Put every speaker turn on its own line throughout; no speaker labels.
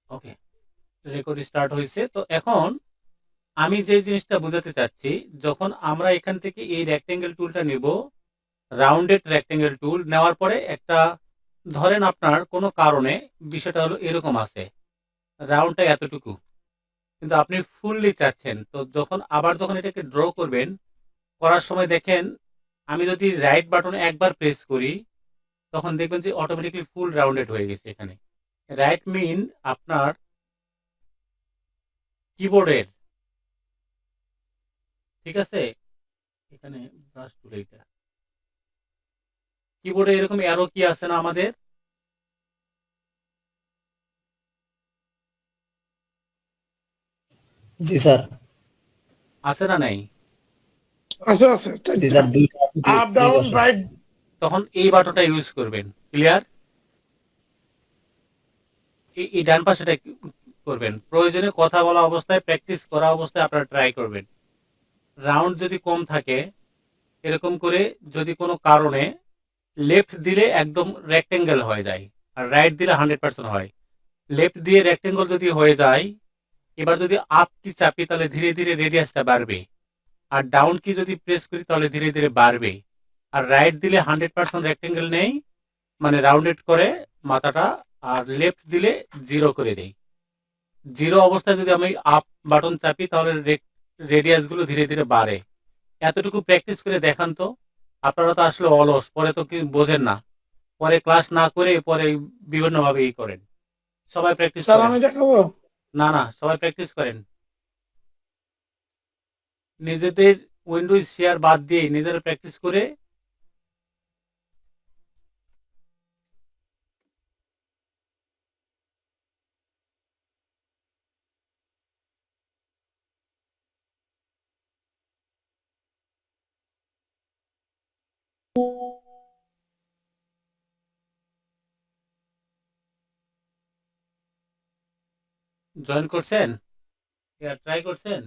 ওকে, record start হয়েছে। তো এখন আমি যে জিনিসটা বোঝাতে চাচ্ছি, যখন আমরা এখান থেকে এই রেক্টেঙ্গেল টুলটা নিব, রাউন্ডেড রেক্টেঙ্গেল টুল নেওয়ার পরে একটা, ধরেন আপনার কোনো কারণে বিষয়টা হলো এরকম আছে, রাউন্ডটা এতটুকু, কিন্তু আপনি ফুললি চাচ্ছেন, তো যখন এটাকে ড্র করবেন, করার সময় দেখেন আমি যদি রাইট বাটনে একবার প্রেস করি, তখন দেখবেন যে অটোমেটিকলি ফুল রাউন্ডেড হয়ে গেছে এখানে। রাইট মিন আপনার কিবোর্ডের, ঠিক আছে, এখানে ব্রাশ টুল, এইটা কিবোর্ডে এরকম অ্যারো কি আছে না আমাদের?
জি স্যার।
আছে না নাই?
আছে আছে
জি
চারটা,
স্যার, দুইটা
আপ
দুই
ডাউন
পাশে।
রাইট।
তখন এই বাটনটা ইউজ করবেন। ক্লিয়ার? এই ডান পাশেটা করবেন। প্রয়োজনে কথা বলা অবস্থায়, প্র্যাকটিস করা অবস্থায় আপনারা ট্রাই করবেন। রাউন্ড যদি কম থাকে, এরকম করে যদি কোনো কারণে লেফট দিলে একদম রেক্টেঙ্গেল হয়ে যায়, আর রাইট দিলে 100% হয়। লেফট দিয়ে রেক্টেঙ্গেল যদি হয়ে যায়, এবার যদি আপ কি চাপি তাহলে ধীরে ধীরে রেডিয়াসটা বাড়বে, আর ডাউন কি যদি প্রেস করি তাহলে ধীরে ধীরে বাড়বে। আর রাইট দিলে 100% রেক্টেঙ্গেল নেই, মানে রাউন্ডেড করে মাথাটা, আর লেফট দিলে জিরো করে দেই। জিরো অবস্থায় যদি আমি আপ বাটন চাপি তাহলে রেডিয়াস গুলো ধীরে ধীরে বাড়ে। এতটুকু প্র্যাকটিস করে দেখান তো। আপনারা তো আসলে অলস, পরে তো কি বোঝেন না, পরে ক্লাস না করে পরে বিভিন্ন ভাবে ই করেন। সবাই প্র্যাকটিস
স্যার
করেন।
আমি দেখাবো।
না না, সবাই প্র্যাকটিস করেন। নিজেদের উইন্ডোজ শেয়ার বাদ দিয়ে নিজেরা প্র্যাকটিস করে। জয়েন করছেন? ট্রাই করছেন?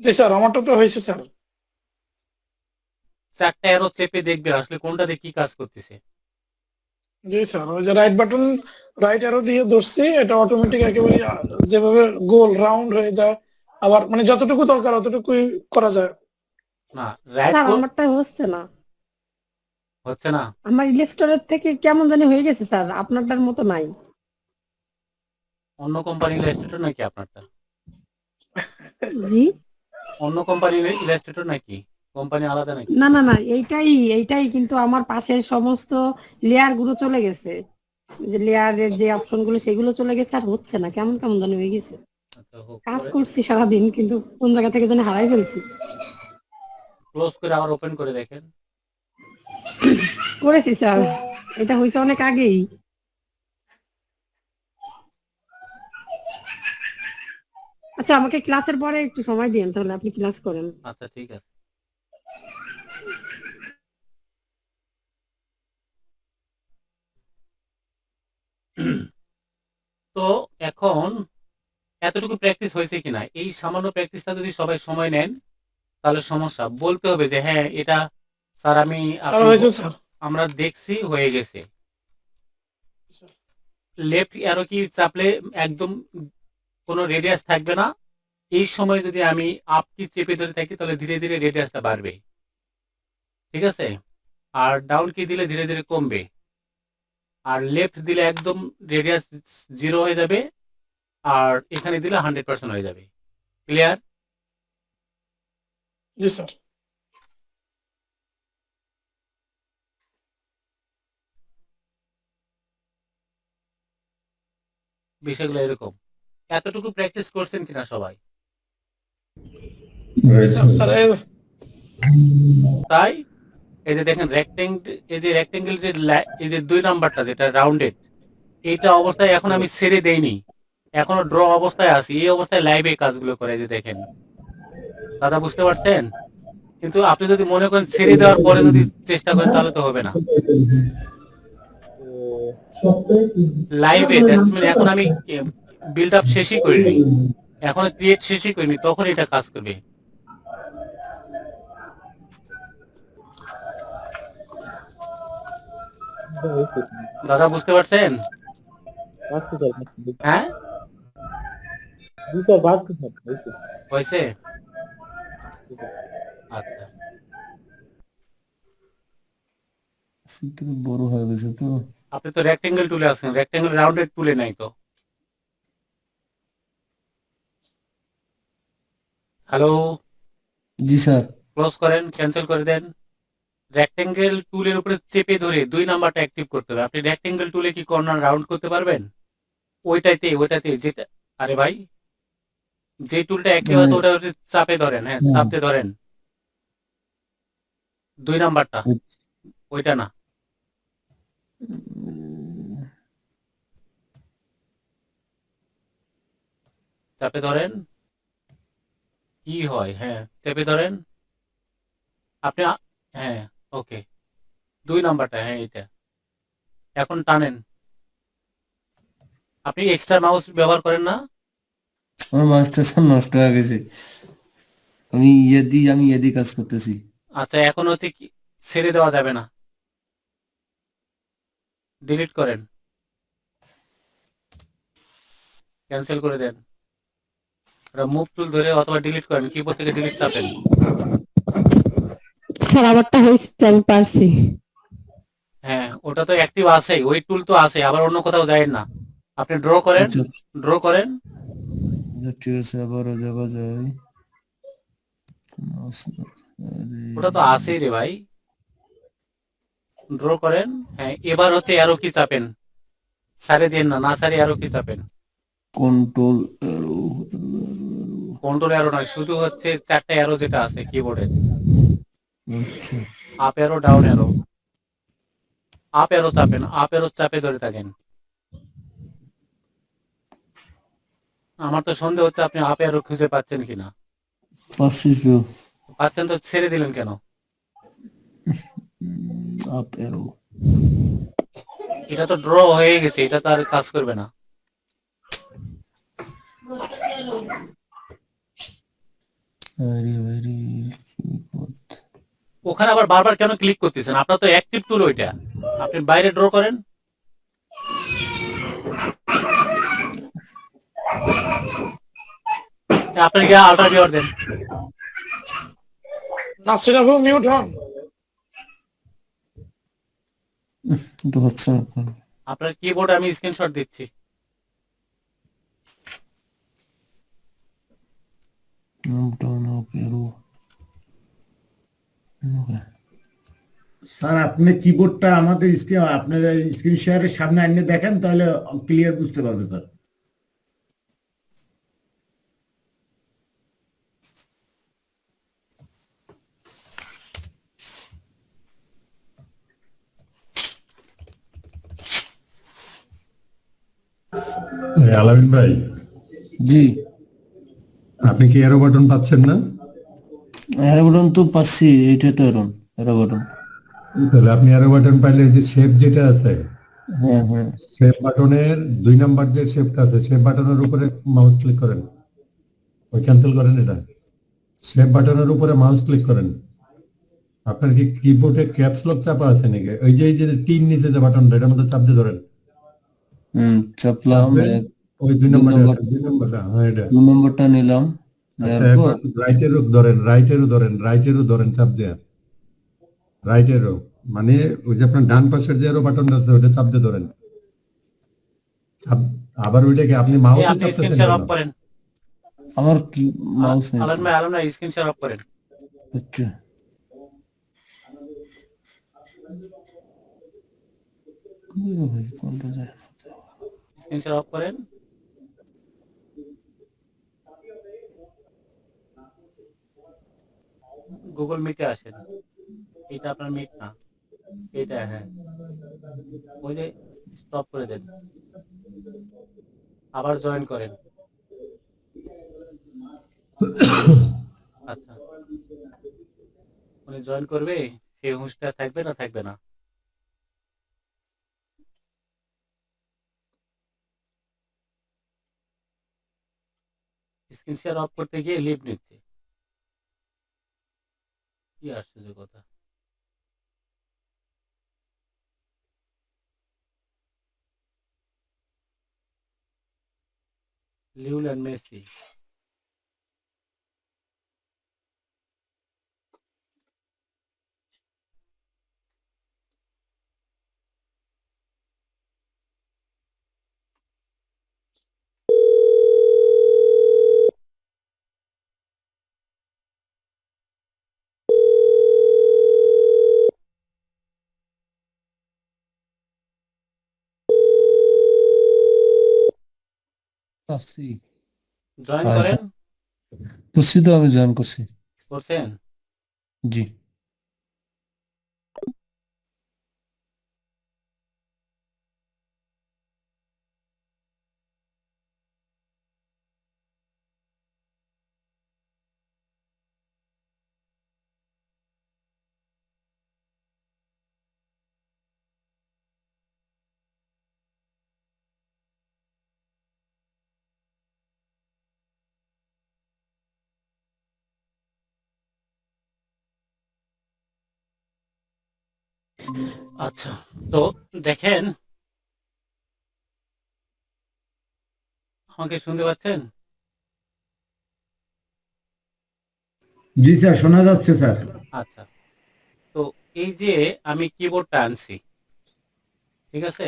জি স্যার, আমারটা তো হয়েছে স্যার।
চারটা অ্যারো চেপে দেখবেন আসলে কোনটাতে কি কাজ করতেছে।
জি স্যার, ওই যে রাইট বাটন, রাইট অ্যারো দিয়ে ধরছি, এটা অটোমেটিক একেবারে যেভাবে গোল রাউন্ড হয়ে যায়, আবার মানে যতটুকু দরকার অতটুকুই করা যায়।
না, রাইট
স্যার আমারটাই হচ্ছে না,
হচ্ছে না।
আমার ইলেস্টোরের থেকে কেমন জানি হয়ে গেছে স্যার, আপনারটার মতো নাই।
অন্য কোম্পানি ইলাস্ট্রেটর নাকি আপনারটা?
জি,
অন্য কোম্পানি ইলাস্ট্রেটর নাকি? কোম্পানি আলাদা নাকি?
না না না, এইটাই কিন্তু আমার পাশের সমস্ত লেয়ার গুলো চলে গেছে, যে লেয়ারের যে অপশন গুলো সেগুলো চলে গেছে, আর হচ্ছে না, কেমন কেমন জানি হয়ে গেছে।
আচ্ছা, হোক,
কাজ
পরে
করছি সারাদিন কিন্তু কোন জায়গা থেকে জানি হারাই ফেলছি।
ক্লোজ করে আবার ওপেন করে দেখেন।
করেছি স্যার, এটা হয়েছে অনেক আগেই। আচ্ছা, আমাকে ক্লাসের পরে একটু সময় দিন, তাহলে আপনি ক্লাস করেন।
আচ্ছা, ঠিক আছে। তো এখন এতটুকু প্র্যাকটিস হয়েছে কিনা, এই সামান্য প্র্যাকটিসটা যদি সবাই সময় নেন তাহলে সমস্যা, বলতে হবে যে হ্যাঁ এটা স্যার আমি
স্যার
আপনি
হয়েছে স্যার।
আমরা দেখছি হয়ে গেছে। লেফট অ্যারো কি চাপলে একদম কোনো রেডিয়াস থাকবে না। এই সময় যদি আমি আপ কি চেপে ধরে থাকি তাহলে ধীরে ধীরে রেডিয়াসটা বাড়বে, ঠিক আছে। আর ডাউন কি দিলে ধীরে ধীরে কমবে। আর লেফট দিলে একদম রেডিয়াস জিরো হয়ে যাবে, আর এখানে দিলে 100% হয়ে যাবে। ক্লিয়ার?
জি স্যার।
বিষয়গুলো এরকম। এতটুকু প্র্যাকটিস করছেন কিনা সবাই?
স্যার
তাই এই যে দেখেন এই যে রেক্টেঙ্গেল যে এই যে 2 নাম্বারটা যেটা রাউন্ডেড, এইটা অবস্থায় এখন আমি ছেড়ে দেইনি, এখনো ড্র অবস্থায় আছি। এই অবস্থায় লাইভে কাজগুলো করে, এই যে দেখেন। দাদা বুঝতে পারছেন? কিন্তু আপনি যদি মনে করেন ছেড়ে দেওয়ার পরে যদি চেষ্টা করেন তাহলে তো হবে না। লাইভে দ্যাটস মিন এখন আমি বিল্ড আপ শেষই করিনি, এখন ক্রিয়েট শেষই করিনি, তখন এটা কাজ করবে। দাদা বুঝতে পারছেন?
বাড়ছে স্যার,
হ্যাঁ
জি স্যার বাড়ছে স্যার, হয়েছে।
হয়েছে? আচ্ছা
একটু বড় হয়ে গেছে তো।
আপনি তো রেক্টেঙ্গেল টুলে আছেন, রেক্টেঙ্গেল রাউন্ডেড টুলে নাই তো। হ্যালো,
জি স্যার।
ক্লোজ করেন, ক্যান্সেল করে দেন। রেক্টেঙ্গেল টুলের উপরে চেপে ধরে 2 নাম্বারটা অ্যাক্টিভ করতে হবে। আপনি রেক্টেঙ্গেল টুলে কি কর্নার রাউন্ড করতে পারবেন? ওইটাতে যেটা, আরে ভাই, যে টুলটা অ্যাক্টিভ আছে ওটা হচ্ছে চাপে ধরেন, হ্যাঁ
হ্যাঁ।
চাপতে ধরেন 2 নাম্বারটা, ওইটা না। চাপে ধরেন, কি হয়, হ্যাঁ চেপে ধরেন আপনি হ্যাঁ ওকে, 2 নাম্বারটা, হ্যাঁ এটা। এখন টানেন। আপনি এক্সট্রা মাউস ব্যবহার করেন না?
আমার মাউসটা স্যার নষ্ট হয়ে গেছে, আমি ইয়ে দিয়ে কাজ করতেছি।
আচ্ছা এখন হচ্ছে কি, ছেড়ে দেওয়া যাবে না, ডিলিট করেন, ক্যান্সেল করে দেন। ওটা মুভ টুল ধরে অথবা ডিলিট করেন, কিবোর্ড থেকে ডিলিট চাপেন।
স্যার আমারটা হয়েছে, আমি পারছি।
হ্যাঁ ওটা তো অ্যাক্টিভ আছেই, ওই টুল তো আছে, আবার অন্য কোথাও যায় না। আপনি ড্র করেন,
আচ্ছা
ড্র করেন,
আচ্ছা, ঠিক আছে, আবারও যাওয়া যায়। আরে,
ওটা তো আছেই রে ভাই। ড্র করেন, হ্যাঁ এবার হচ্ছে অ্যারো কি চাপেন, সারে দেন না, না সারে অ্যারো কি চাপেন।
কন্ট্রোল
কন্ট্রোল অ্যারো নয়, শুধু হচ্ছে 4টা অ্যারো যেটা আছে কিবোর্ডে,
আচ্ছা
up arrow, down arrow, up arrow চাপেন, আপ অ্যারো চাপে ধরে থাকেন। আমার তো সন্দেহ হচ্ছে আপনি আপ অ্যারো খুঁজে পাচ্ছেন কিনা।
পাচ্ছি তো।
পাচ্ছেন তো ছেড়ে দিলেন কেন?
আপ অ্যারো,
এটা তো ড্র হয়ে গেছে, এটা তো আর কাজ করবে না।
আরে আরে কি পথ।
ওখানে আবার বারবার কেন ক্লিক করতেছেন? আপনার তো অ্যাক্টিভ টুল ওইটা, আপনি বাইরে ড্র করেন। আপনি গিয়ে আল্ট্রা ভিউয়ার দেন।
নাসির আপু মিউট হন।
তো হচ্ছে না তো।
আপনার কিবোর্ডে আমি স্ক্রিনশট দিচ্ছি।
Down up arrow.
স্যার আপনি কিবোর্ডটা আমাদের স্ক্রিন আপনার স্ক্রিন শেয়ারের সামনে আনিয়ে দেখেন, তাহলে ক্লিয়ার বুঝতে পারবে স্যার। আলামিন ভাই,
জি,
আপনি কি এরো বাটন পাচ্ছেন না?
অ্যারো বাটন তো পাচ্ছি, এইটা তো অ্যারো বাটন।
তাহলে আপনি এরো বাটন পাইলে যে শেপ যেটা আছে,
হ্যাঁ হ্যাঁ,
শেপ বাটনের 2 নাম্বার যে শেপটা আছে, শেপ বাটনের উপরে মাউস ক্লিক করেন, ওই ক্যান্সেল করেন এটা। শেপ বাটনের উপরে মাউস ক্লিক করেন। আপনার কি কিবোর্ডে ক্যাপস লক চাপা আছে নাকি? ওই যে এই যে টিন নিচে যে বাটনটা, এটার মধ্যে চাপ দিয়ে ধরেন।
চাপলাম।
চাপবেন, ওই 2 নাম্বারটা আছে, 2 নাম্বারটা, হ্যাঁ এটা।
2 নম্বরটা নিলাম,
আচ্ছা
নেওয়ার পর
এখন রাইটেরও ধরেন চাপ দেয়া। রাইটেরও মানে ওই যে আপনার ডান পাশের যে এরো বাটনটা আছে ওটা চাপ দিয়ে ধরেন। চাপ, আবার ওইটাকে আপনি মাউসে
আপনি স্ক্রিন
চাপতেছেন
শেয়ার
কেন?
অফ করেন।
আমার কি মাউস নেই তো।
আলান ভাই স্ক্রিন শেয়ার অফ করেন।
আচ্ছা ভাই, কোনটা যায়?
স্ক্রিন শেয়ার অফ করেন। গুগল মিটে আসেন, এটা আপনার মিট না, এটা হ্যাঁ, ওই যে স্টপ করে দেন, আবার জয়েন করেন। আচ্ছা উনি জয়েন করবে, সেই হুঁশটা থাকবে না, থাকবে না। স্ক্রিন শেয়ার অফ করতে গিয়ে লিভ নিচ্ছে, কি আশ্চর্য কথা। Lionel Messi.
আসছি।
জয়েন
হ্যাঁ,
করেন,
করছি তো, আমি জয়েন করছি।
করছেন?
জি।
আচ্ছা, তো দেখেন, আমাকে শুনতে পাচ্ছেন?
জি স্যার, শোনা যাচ্ছে স্যার।
আচ্ছা, তো এই যে আমি কিবোর্ডটা আনছি, ঠিক আছে?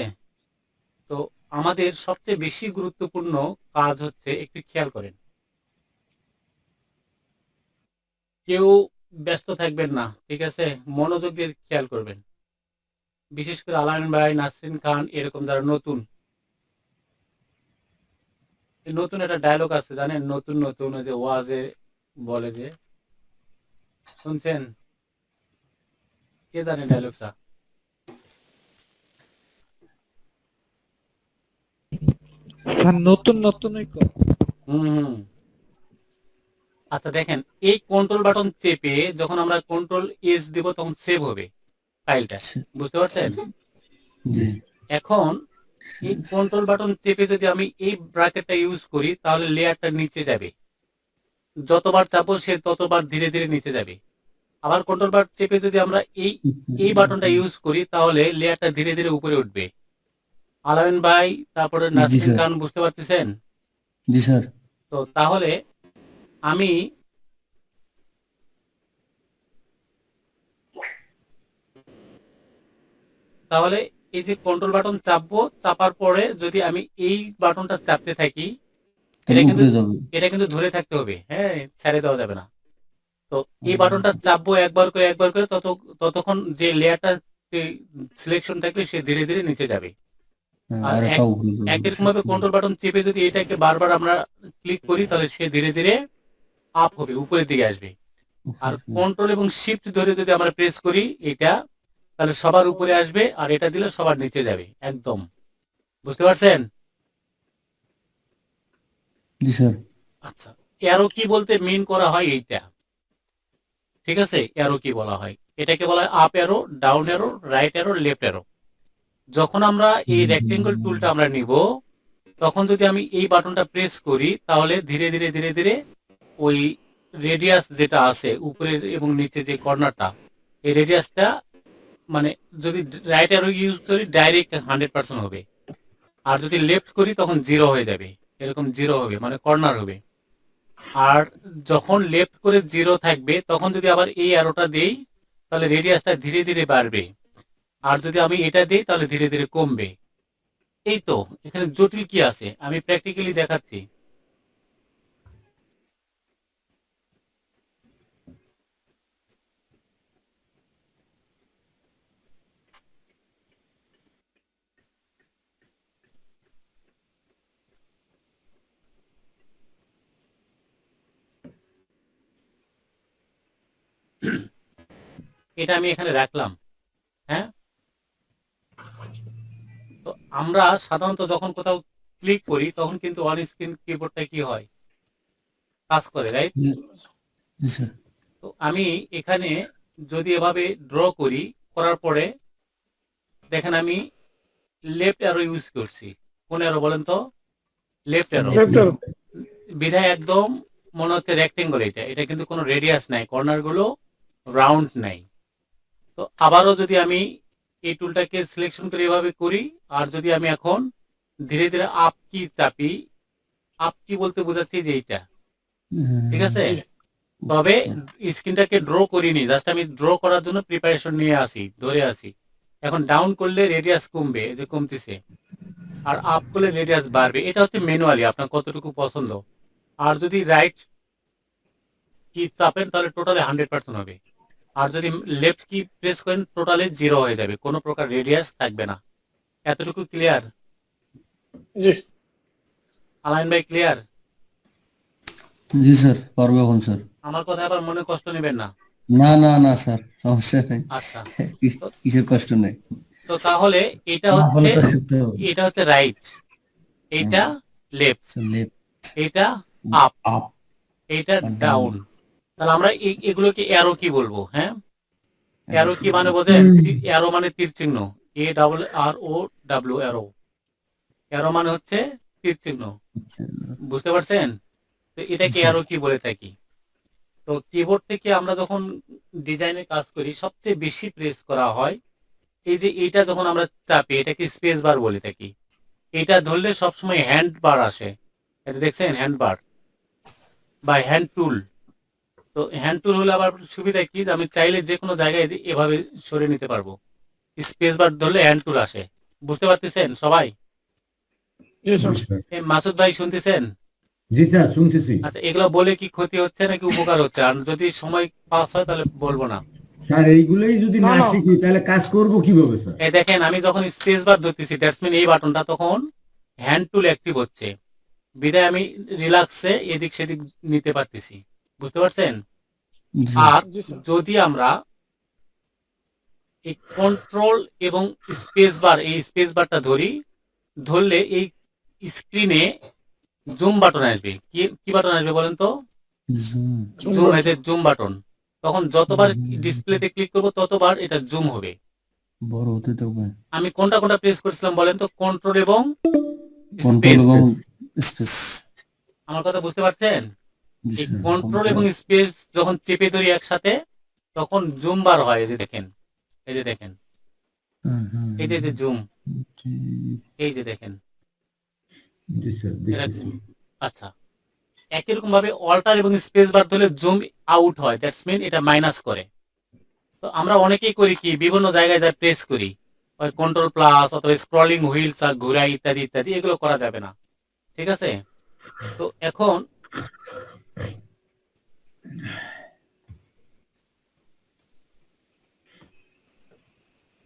তো আমাদের সবচেয়ে বেশি গুরুত্বপূর্ণ কাজ হচ্ছে, একটু খেয়াল করেন, কেউ ব্যস্ত থাকবেন না, ঠিক আছে? মনোযোগ দিয়ে খেয়াল করবেন, বিশেষ করে আলামিন ভাই, নাসরিন খান, এরকম যারা নতুন। এই নতুন একটা ডায়লগ আছে জানেন, নতুন নতুন ওই যে ওয়াজে বলে যে, শুনছেন? কে জানে ডায়লগটা?
স্যার নতুন নতুনই কর।
হুম হুম। আচ্ছা দেখেন, এই কন্ট্রোল বাটন চেপে যখন আমরা কন্ট্রোল এস দিব তখন সেভ হবে ফাইলটা, বুঝতে পারছেন?
জি।
এখন এই কন্ট্রোল বাটন চেপে যদি আমি এই ব্র্যাকেটটা ইউজ করি তাহলে লেয়ারটা নিচে যাবে, যতবার চাপবো সে ততবার ধীরে ধীরে নিচে যাবে। আবার কন্ট্রোল বার চেপে যদি আমরা এই এই বাটনটা ইউজ করি তাহলে লেয়ারটা ধীরে ধীরে উপরে উঠবে। আলামিন ভাই, তারপরে
জি
নাসরিন
স্যার।
খান, বুঝতে পারতেছেন?
জি স্যার।
তো তাহলে আমি তাহলে এই যে কন্ট্রোল বাটন চাপবো, চাপার পরে যদি আমি এই বাটনটা চাপতে থাকি,
তাহলে
এটা কিন্তু
উপরে যাবে।
এটা কিন্তু ধরে থাকতে হবে, হ্যাঁ, ছেড়ে দেওয়া যাবে না। তো এই বাটনটা চাপবো একবার করে ততক্ষণ যে লেয়ারটা সিলেকশন থাকবে সে ধীরে ধীরে নিচে যাবে।
হ্যাঁ,
আর
আর একটা উপরে যাবে।
একরকম ভাবে কন্ট্রোল বাটন চেপে যদি এটাকে বারবার আমরা ক্লিক করি তাহলে সে ধীরে ধীরে আপ হবে, উপরের দিকে আসবে। আর কন্ট্রোল এবং শিফট ধরে যদি আমরা প্রেস করি এটা, তাহলে সবার উপরে আসবে, আর এটা দিলে সবার নিচে যাবে একদম, বুঝতে পারছেন?
জি স্যার।
আচ্ছা, অ্যারো কি বলতে মিন করা হয় এইটা, ঠিক আছে? অ্যারো কি বলা হয়, এটাকে বলা হয় up arrow, down arrow, right arrow, left arrow. যখন আমরা এই রেক্টেঙ্গল টুলটা আমরা নিব, তখন যদি আমি এই বাটনটা প্রেস করি তাহলে ধীরে ধীরে ধীরে ধীরে ওই রেডিয়াস যেটা আছে উপরে এবং নিচে যে কর্নারটা, এই রেডিয়াসটা মানে যদি রাইট অ্যারো ইউজ করি ডাইরেক্ট 100% হবে, আর যদি লেফট করি তখন 0 হয়ে যাবে, এরকম 0 হবে মানে কর্নার হবে। আর যখন লেফট করে 0 থাকবে তখন যদি আবার এই অ্যারোটা দেই তাহলে রেডিয়াসটা ধীরে ধীরে বাড়বে, আর যদি আমি এটা দিই তাহলে ধীরে ধীরে কমবে। এই তো, এখানে জটিল কি আছে আমি প্র্যাকটিক্যালি দেখাচ্ছি। এটা আমি এখানে রাখলাম, হ্যাঁ? তো আমরা সাধারণত যখন কোথাও ক্লিক করি তখন কিন্তু অন স্ক্রিন কিবোর্ডটা কি হয়, কাজ করে, রাইট?
জি স্যার।
তো আমি এখানে যদি এভাবে ড্র করি, করার পরে দেখেন আমি লেফট অ্যারো ইউজ করছি। কোন অ্যারো বলেন তো? Left arrow.
Left arrow.
বিধায় একদম মনে হচ্ছে রেক্টেঙ্গল, এটা কিন্তু কোনো রেডিয়াস নাই, কর্নার গুলো রাউন্ড নাই। তো আবারও যদি আমি এই টুলটাকে সিলেকশন করে এভাবে করি, আর যদি আমি এখন ধীরে ধীরে আপ কি চাপি, আপ কি বলতে বোঝাচ্ছি যে এইটা,
হ্যাঁ,
ঠিক আছে? তবে স্ক্রিনটাকে ড্র করিনি, জাস্ট আমি ড্র করার জন্য প্রিপারেশন নিয়ে আসি, ধরে আসি। এখন ডাউন করলে রেডিয়াস কমবে, এই যে কমতেছে, আর আপ করলে রেডিয়াস বাড়বে। এটা হচ্ছে ম্যানুয়ালি আপনার কতটুকু পছন্দ। আর যদি রাইট কি চাপেন তাহলে টোটালি 100% হবে, আর যদি লেফট কি প্রেস করেন টোটালি 0 হয়ে যাবে, কোনো প্রকার রেডিয়াস থাকবে না। এতটুকু ক্লিয়ার?
জি
আলাইন ভাই ক্লিয়ার?
জি স্যার, পারবো এখন স্যার।
আমার কথা আবার মনে কষ্ট নেবেন না।
না না না স্যার, সমস্যা নেই।
আচ্ছা, তো
কিসের কষ্ট নেই,
তো তাহলে এটা
না
হচ্ছে,
হলে তো শিখতে হবে।
এটা হচ্ছে রাইট, এইটা লেফট,
লেফট,
এইটা আপ,
আপ
এইটা
আর ডাউন।
ডাউন। তাহলে আমরা এগুলোকে অ্যারো কি বলবো? হ্যাঁ, অ্যারো কি মানে বোঝেন? অ্যারো মানে তীর চিহ্ন, ARRO অ্যারো। অ্যারো মানে হচ্ছে তীর চিহ্ন, বুঝতে পারছেন? তো এটাকে
আচ্ছা।
অ্যারো কি বলে থাকি। তো কিবোর্ড থেকে আমরা যখন ডিজাইনে কাজ করি সবচেয়ে বেশি প্রেস করা হয় এই যে এইটা, যখন আমরা চাপি এটাকে স্পেস বার বলে থাকি। এটা ধরলে সবসময় হ্যান্ড বার আসে, এটা দেখছেন হ্যান্ড বার বা হ্যান্ড টুল। তো হ্যান্ড টুল হলে আবার সুবিধা কি, যে আমি চাইলে যে কোনো জায়গায় এভাবে সরে নিতে পারবো। স্পেস বার ধরলে হ্যান্ড টুল আসে, বুঝতে পারতেছেন সবাই?
জি স্যার।
জি স্যার,
মাসুদ ভাই শুনতেছেন?
জি স্যার শুনতেছি।
আচ্ছা, এগুলো বলে কি ক্ষতি হচ্ছে নাকি উপকার হচ্ছে? আর যদি সময় পাস হয় তাহলে বলবো না।
স্যার এইগুলোই যদি
না
না
না
শিখি তাহলে কাজ করব কিভাবে স্যার?
এই দেখেন আমি যখন স্পেস বার ধরতেছি দ্যাটস মিন এই বাটনটা, তখন হ্যান্ড টুল অ্যাক্টিভ হচ্ছে, বিদায় আমি রিল্যাক্সে এদিক সেদিক নিতে পারতেছি, বুঝতে পারছেন?
জি
আর
জি স্যার।
যদি আমরা এই কন্ট্রোল এবং স্পেস বার, এই স্পেস বারটা ধরি, ধরলে এই স্ক্রিনে জুম বাটন আসবে। কি কি বাটন আসবে বলেন তো?
জুম,
জুম, এতে জুম বাটন। তখন যতবার ডিসপ্লেতে ক্লিক করব ততবার এটা জুম হবে।
বড় হতে থাকবে।
আমি কোনটা কোনটা প্রেস করেছিলাম বলেন তো? কন্ট্রোল এবং
কন্ট্রোল
স্পেস।
এবং স্পেস।
আমার কথা বুঝতে পারছেন?
জি
এই
স্যার,
কন্ট্রোল এবং স্পেস যখন চেপে ধরি একসাথে তখন জুম বার হয়, এই যে দেখেন, এই যে দেখেন,
হ্যাঁ হ্যাঁ,
এই যে জুম,
জি
এই যে দেখেন,
জি স্যার, দেখতেছি।
এরকম। আচ্ছা, একই রকম ভাবে অল্টার এবং স্পেস বার ধরলে জুম আউট হয়, দ্যাটস মিন এটা মাইনাস করে। তো আমরা অনেকেই করি কি, বিভিন্ন জায়গায় যা প্রেস করি, ওই কন্ট্রোল প্লাস অথবা স্ক্রলিং হুইলস আর ঘুরাই ইত্যাদি ইত্যাদি, এগুলো করা যাবে না, ঠিক আছে? তো এখন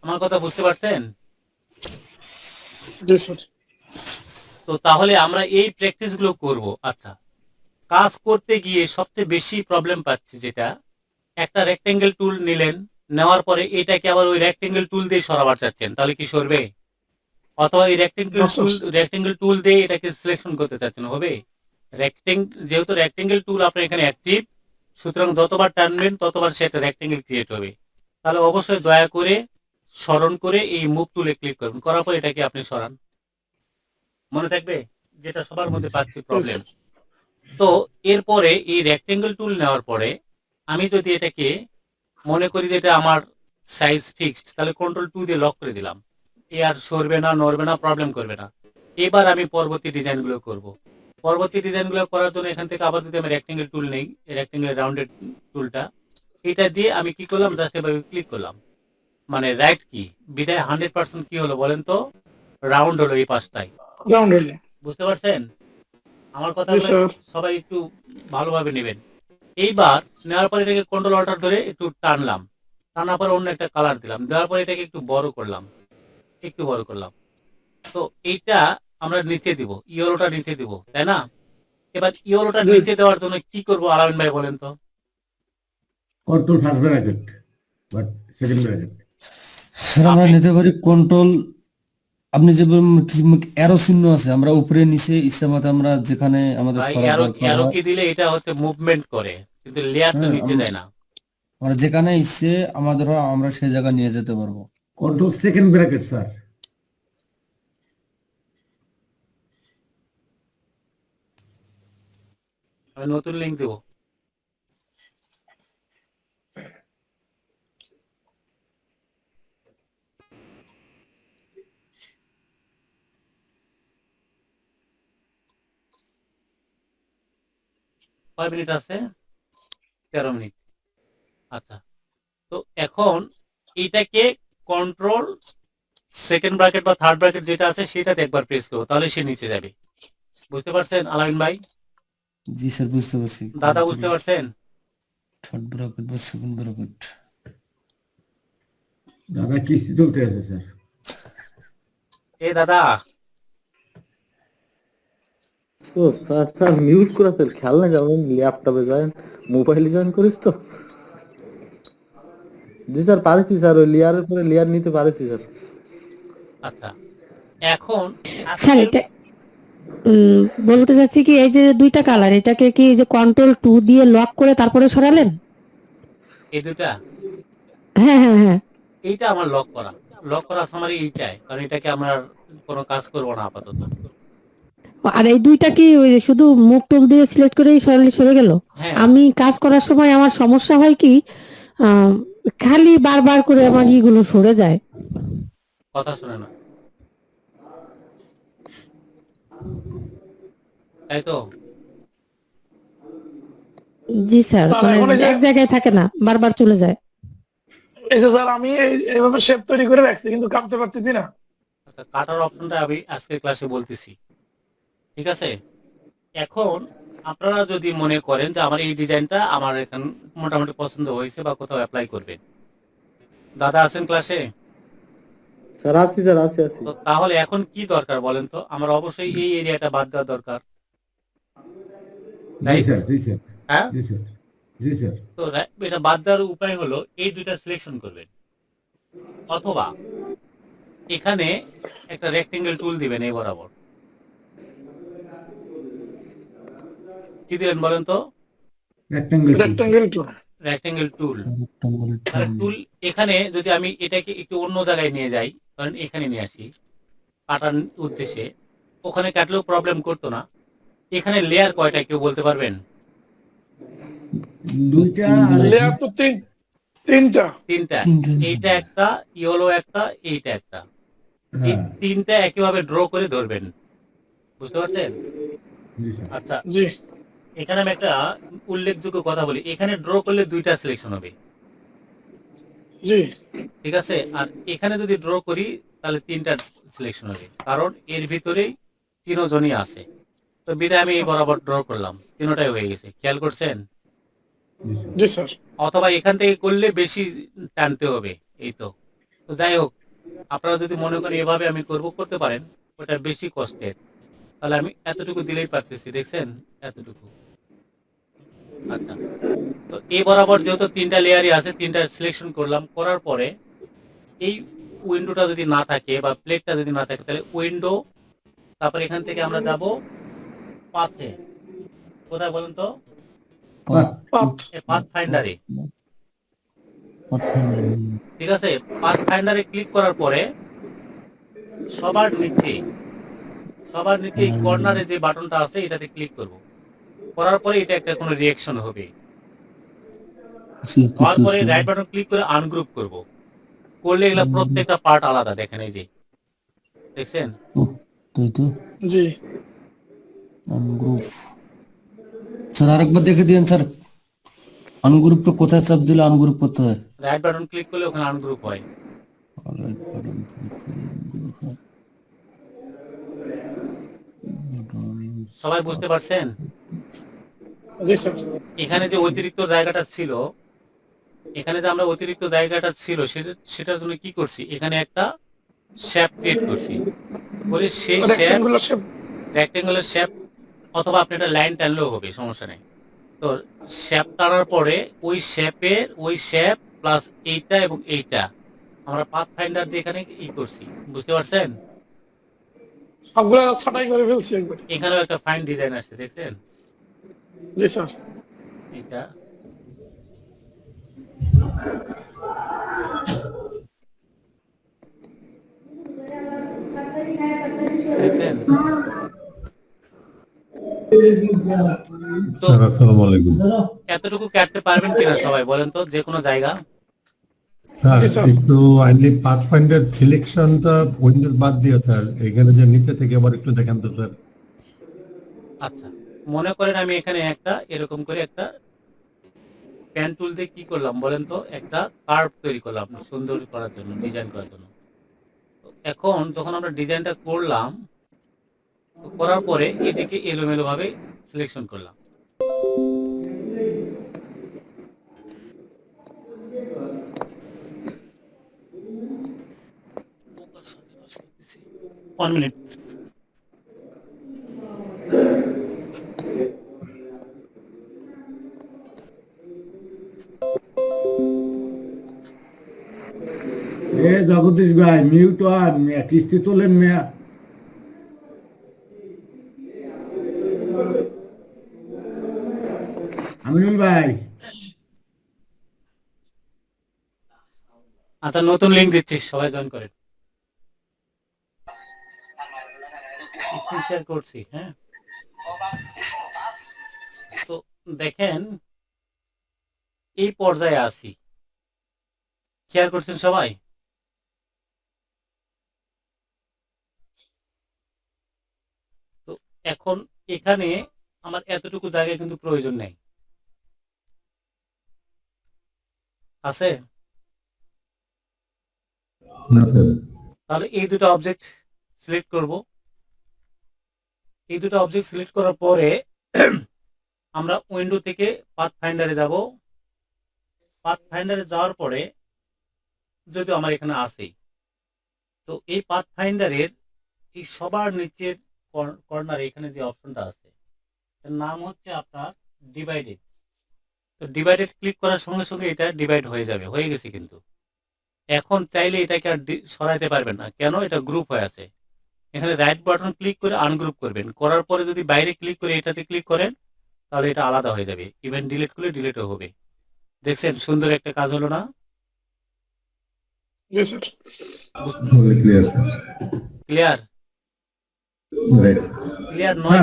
আমার কথা বুঝতে পারছেন?
জি স্যার।
তো তাহলে আমরা এই প্র্যাকটিস গুলো করবো। আচ্ছা, কাজ করতে গিয়ে সবচেয়ে বেশি প্রবলেম পাচ্ছি যেটা, একটা রেক্টেঙ্গেল টুল নিলেন, নেওয়ার পরে এটাকে আবার ওই রেক্টেঙ্গেল টুল দিয়ে সরাবার চাচ্ছেন, তাহলে কি সরবে? অথবা এই
না স্যার।
রেক্টেঙ্গেল টুল দিয়ে এটাকে সিলেকশন করতে চাচ্ছেন, হবে? যেহেতু রেক্টেঙ্গেল টুল আপনার এখানে অ্যাক্টিভ, সুতরাং যতবার টানবেন ততবার সেটা রেক্টেঙ্গেল ক্রিয়েট হবে। তাহলে অবশ্যই দয়া করে স্মরণ করে এই মুভ টুলে ক্লিক করুন, করার পর এটাকে আপনি সরান, মনে থাকবে? যেটা সবার মধ্যে পাচ্ছি
জি
প্রবলেম।
স্যার।
তো এরপরে এই রেক্টেঙ্গেল টুল নেওয়ার পরে আমি যদি এটাকে মনে করি যে এটা আমার সাইজ ফিক্সড, তাহলে কন্ট্রোল 2 দিয়ে লক করে দিলাম, এ আর সরবে না, নড়বে না, প্রবলেম করবে না। এবার আমি পরবর্তী ডিজাইনগুলো করব। পরবর্তী ডিজাইনগুলো করার জন্য এখান থেকে আবার যদি আমি রেক্টেঙ্গেল টুল নেই, রেক্টেঙ্গেল রাউন্ডেড টুলটা, এটা দিয়ে আমি কি করলাম, জাস্ট এভাবে ক্লিক করলাম, মানে রাইট কি, বিদায় 100% কি হলো বলেন তো? রাউন্ড হলো এই পাশটাই,
রাউন্ড হইলে।
বুঝতে পারছেন? আমার
জি
কথাগুলো
স্যার।
সবাই একটু ভালোভাবে নেবেন। এইবার নেওয়ার পরে এটাকে কন্ট্রোল অল্টার ধরে একটু টানলাম, টানার পরে অন্য একটা কালার দিলাম, দেওয়ার পরে এটাকে একটু বড় করলাম, একটু বড় করলাম। তো এইটা আমরা নিচে দিব, ইয়েলোটা নিচে দিব, তাই না? এবার ইয়েলোটা
জি।
নিচে দেওয়ার জন্য কি করব আলামিন ভাই বলেন তো?
Control first bracket but second bracket.
Sir, আমরা
আপনি
নিতে পারি কন্ট্রোল। আপনি যে অ্যারো চিহ্ন আছে, আমরা উপরে নিচে ইচ্ছা মতো আমরা যেখানে আমাদের
ভাই
সরার
অ্যারো,
দরকার
অ্যারো
হয়।
কি দিলে এটা হচ্ছে মুভমেন্ট করে, কিন্তু লেয়ারটা
হ্যাঁ,
নিচে যায় না।
আমরা যেখানে ইচ্ছে আমাদের হয় আমরা সেই জায়গায় নিয়ে যেতে পারবো।
Control second bracket sir.
আমি নতুন লিঙ্ক দেবো। কয় মিনিট আছে? 13 মিনিট। আচ্ছা, তো এখন এইটাকে কন্ট্রোল সেকেন্ড ব্র্যাকেট বা থার্ড ব্র্যাকেট যেটা আছে সেটাতে একবার প্রেস করবো, তাহলে সে নিচে যাবে। বুঝতে পারছেন আলামিন ভাই?
জি স্যার, বুঝতে পারছি।
দাদা বুঝতে পারছেন?
থার্ড ব্র্যাকেট বা সেকেন্ড ব্র্যাকেট।
দাদা কিস্তি চলতে আছে স্যার।
এ দাদা,
ও স্যার স্যার মিউট করে ফেল, খেয়াল না যাবেন ল্যাপটপে জয়েন, মোবাইলে জয়েন করিস তো? জি স্যার পারেছি স্যার, ওই লেয়ারের পরে লেয়ার নিতে পারেছি স্যার।
আচ্ছা এখন
স্যার এটা বলতে চাচ্ছি কি, এই যে দুইটা কালার, এটাকে কি যে কন্ট্রোল 2 দিয়ে লক করে তারপরে সরালেন?
এই দুটা,
হ্যাঁ হ্যাঁ হ্যাঁ।
এইটা আমার লক করা আছে আমার এইটাই, কারণ এটাকে আমরা কোনো কাজ করবো না আপাতত।
আর এই দুইটা কি ওই শুধু মুভ টুল দিয়ে সিলেক্ট করেই সরালে সরে গেল?
হ্যাঁ,
আমি কাজ করার সময় আমার সমস্যা হয় কি, খালি বারবার করে আমার ইগুলো সরে যায়।
কথা শুনে না, তাই তো?
জি স্যার,
স্যার,
মানে
এখন এই যে-
এক জায়গায় থাকে না, বারবার চলে যায়।
এই যে স্যার আমি এইভাবে শেপ তৈরি করে রাখছি কিন্তু কাটতে পারতেছি না।
আচ্ছা, কাটার অপশনটা আমি আজকের ক্লাসে বলতেছি, ঠিক আছে? এখন আপনারা যদি মনে করেন যে আমার এই ডিজাইনটা আমার এখন মোটামুটি পছন্দ হয়েছে বা কোথাও অ্যাপ্লাই করবেন, দাদা আছেন ক্লাসে?
স্যার আছি স্যার, আছি আছি।
তো তাহলে এখন কি দরকার বলেন তো? আমার অবশ্যই এই এরিয়াটা বাদ দেওয়া দরকার,
জি স্যার, জি স্যার,
হ্যাঁ?
জি স্যার, জি স্যার।
তো এটা বাদ দেওয়ার উপায় হলো এই দুইটা সিলেকশন করবেন, অথবা এখানে একটা রেক্টেঙ্গেল টুল দিবেন এই বরাবর। কি দিলেন বলেন তো?
রেক্টেঙ্গেল
রেক্টাঙ্গেল টুল।
রেক্টেঙ্গেল টুল।
রেক্টাঙ্গেল
তাহলে
টুল।
টুল এখানে যদি আমি এটাকে একটু অন্য জায়গায় নিয়ে যাই, কারণ এখানে নিয়ে আসি কাটার উদ্দেশ্যে, ওখানে কাটলেও প্রবলেম করতো না। এখানে লেয়ার কয়টা কেউ বলতে পারবেন?
দুইটা
লেয়ার তো তিনটা।
তিনটা।
তিনটা।
এইটা একটা, ইয়েলো একটা, এইটা একটা। এই
হ্যাঁ,
তিনটা একইভাবে ড্র করে ধরবেন, বুঝতে পারছেন?
জি স্যার।
আচ্ছা,
জি
এখানে আমি একটা উল্লেখযোগ্য কথা বলি, এখানে ড্র করলে দুইটা সিলেকশন হবে,
জি
ঠিক আছে? আর এখানে যদি ড্র করি তাহলে তিনটা সিলেকশন হবে, কারণ এর ভিতরেই তিনজনই আছে। তো বিদায় আমি এই বরাবর ড্র করলাম, তিনটাই হয়ে গেছে, খেয়াল করছেন?
জি স্যার।
জি স্যার।
অথবা এখান থেকে করলে বেশি টানতে হবে, এই তো। তো যাই হোক, আপনারা যদি মনে করেন এভাবে আমি করতে পারেন, ওটা বেশি কষ্টের, তাহলে আমি এতটুকু দিলেই পারতেছি, দেখছেন? এতটুকু। আচ্ছা, তো এই বরাবর যেহেতু তিনটা লেয়ারই আছে, তিনটা সিলেকশন করলাম, করার পরে এই উইন্ডোটা যদি না থাকে বা প্লেটটা যদি না থাকে, তাহলে উইন্ডো, তারপর এখান থেকে আমরা যাব পাথে। কোথায় বলুন তো?
পাথ।
পাথ ফাইন্ডারে,
পাথফাইন্ডার।
ঠিক আছে? পাথ ফাইন্ডারে ক্লিক করার পরে সবার নিচে এই কর্নারে যে বাটনটা আছে এটাতে ক্লিক করব। করার পরে এটা একটা কোনো রিঅ্যাকশন হবে। হওয়ার পরে রাইট বাটন ক্লিক করে আনগ্রুপ করব। করলে এগুলা প্রত্যেকটা পার্ট আলাদা, দেখেন এই যে, দেখছেন?
তাই তো।
জি
আনগ্রুপ। স্যার আরেকবার দেখে দিন স্যার, আনগ্রুপটা কোথায় চাপ দিলে আনগ্রুপ করতে হয়?
রাইট বাটন ক্লিক করলে ওখানে আনগ্রুপ হয়।
রাইট বাটন ক্লিক করে ungroup হয়।
সবাই বুঝতে পারছেন?
জি স্যার।
এখানে যে অতিরিক্ত জায়গাটা ছিল, সেটার জন্য কি করছি, এখানে একটা শেপ ক্রিয়েট করছি, করে সেই shape,
rectangular shape.
Rectangular shape, অথবা আপনি একটা লাইন টানলেও হবে, সমস্যা নেই। তো শেপ টানার পরে ওই শেপ প্লাস এইটা এবং এইটা আমরা পাথ ফাইন্ডার দিয়ে এখানে করছি, বুঝতে পারছেন?
সবগুলো ছাটাই করে ফেলছি একবার।
এখানেও একটা ফাইন ডিজাইন আসছে, দেখছেন?
জি স্যার।
এটা দেখছেন? তো
স্যার আসসালামু আলাইকুম।
এতটুকু কাটতে পারবেন কিনা সবাই বলেন তো, যে কোনো জায়গা?
স্যার
জি, স্যার।
একটু আইনলি পাথফাইন্ডার সিলেকশনটা উইন্ডোজ বাদ দিয়ে স্যার, এখানে যে নিচে থেকে আবার একটু দেখান তো স্যার।
আচ্ছা, মনে করেন আমি এখানে একটা এরকম করে একটা পেন টুল দিয়ে কি করলাম বলেন তো, একটা কার্ভ তৈরি করলাম সুন্দর করার জন্য, ডিজাইন করার জন্য। তো এখন যখন আমরা ডিজাইনটা করলাম, তো করার পরে এদিকে এলোমেলো ভাবে সিলেকশন করলাম। One minute.
জগদীশ ভাই মিউট আর মিয়া কিস্তি তোলেন মিয়া। আমিনুল ভাই
আচ্ছা, নতুন লিংক দিচ্ছি, সবাই জয়েন করেন। স্ক্রিন শেয়ার করছি, হ্যাঁ। তো দেখেন এই পর্যায়ে আছি, খেয়াল করছেন সবাই? তো এখন এখানে আমার এতটুকু জায়গা কিন্তু প্রয়োজন নেই, আছে?
না স্যার।
তাহলে এই দুটো অবজেক্ট সিলেক্ট করব। এই দুটো অবজেক্ট সিলেক্ট করার পরে আমরা উইন্ডো থেকে পাথ ফাইন্ডারে যাব। পাথ ফাইন্ডারে যাওয়ার পরে যদি আমার এখানে আসেই, তো এই পাথ ফাইন্ডারের এই সবার নিচের কর্নারে এখানে যে অপশনটা আছে, এর নাম হচ্ছে আপনার ডিভাইডেড। তো ডিভাইডেড ক্লিক করার সঙ্গে সঙ্গে এটা ডিভাইড হয়ে যাবে, হয়ে গেছে কিন্তু। এখন চাইলে এটাকে আর সরাইতে পারবেন না, কেন? এটা গ্রুপ হয়ে আছে। এখানে রাইট বাটন ক্লিক করে আনগ্রুপ করবেন, করার পরে যদি বাইরে ক্লিক করে এটাতে ক্লিক করেন তাহলে এটা আলাদা হয়ে যাবে, ইভেন ডিলিট করলে ডিলিটও হবে। দেখছেন সুন্দর একটা কাজ হলো না?
জি sir.
Clear sir.
Clear?
Right
clear
sir
নয়?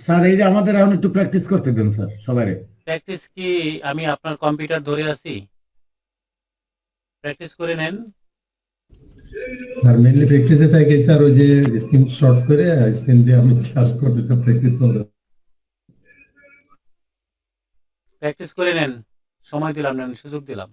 স্যার এই যে আমাদের এখন একটু প্র্যাকটিস করতে দেন স্যার সবাই।
প্র্যাকটিস কি আমি আপনার কম্পিউটার ধরে আছি? প্র্যাকটিস করে নেন।
স্যার মেইনলি প্র্যাকটিসে থাকে স্যার, ওই যে স্ক্রিন শর্ট করে স্ক্রিন দিয়ে আমি ক্লাস করতে স্যার প্র্যাকটিস করতে।
প্র্যাকটিস করে নেন, সময় দিলাম না, সুযোগ দিলাম।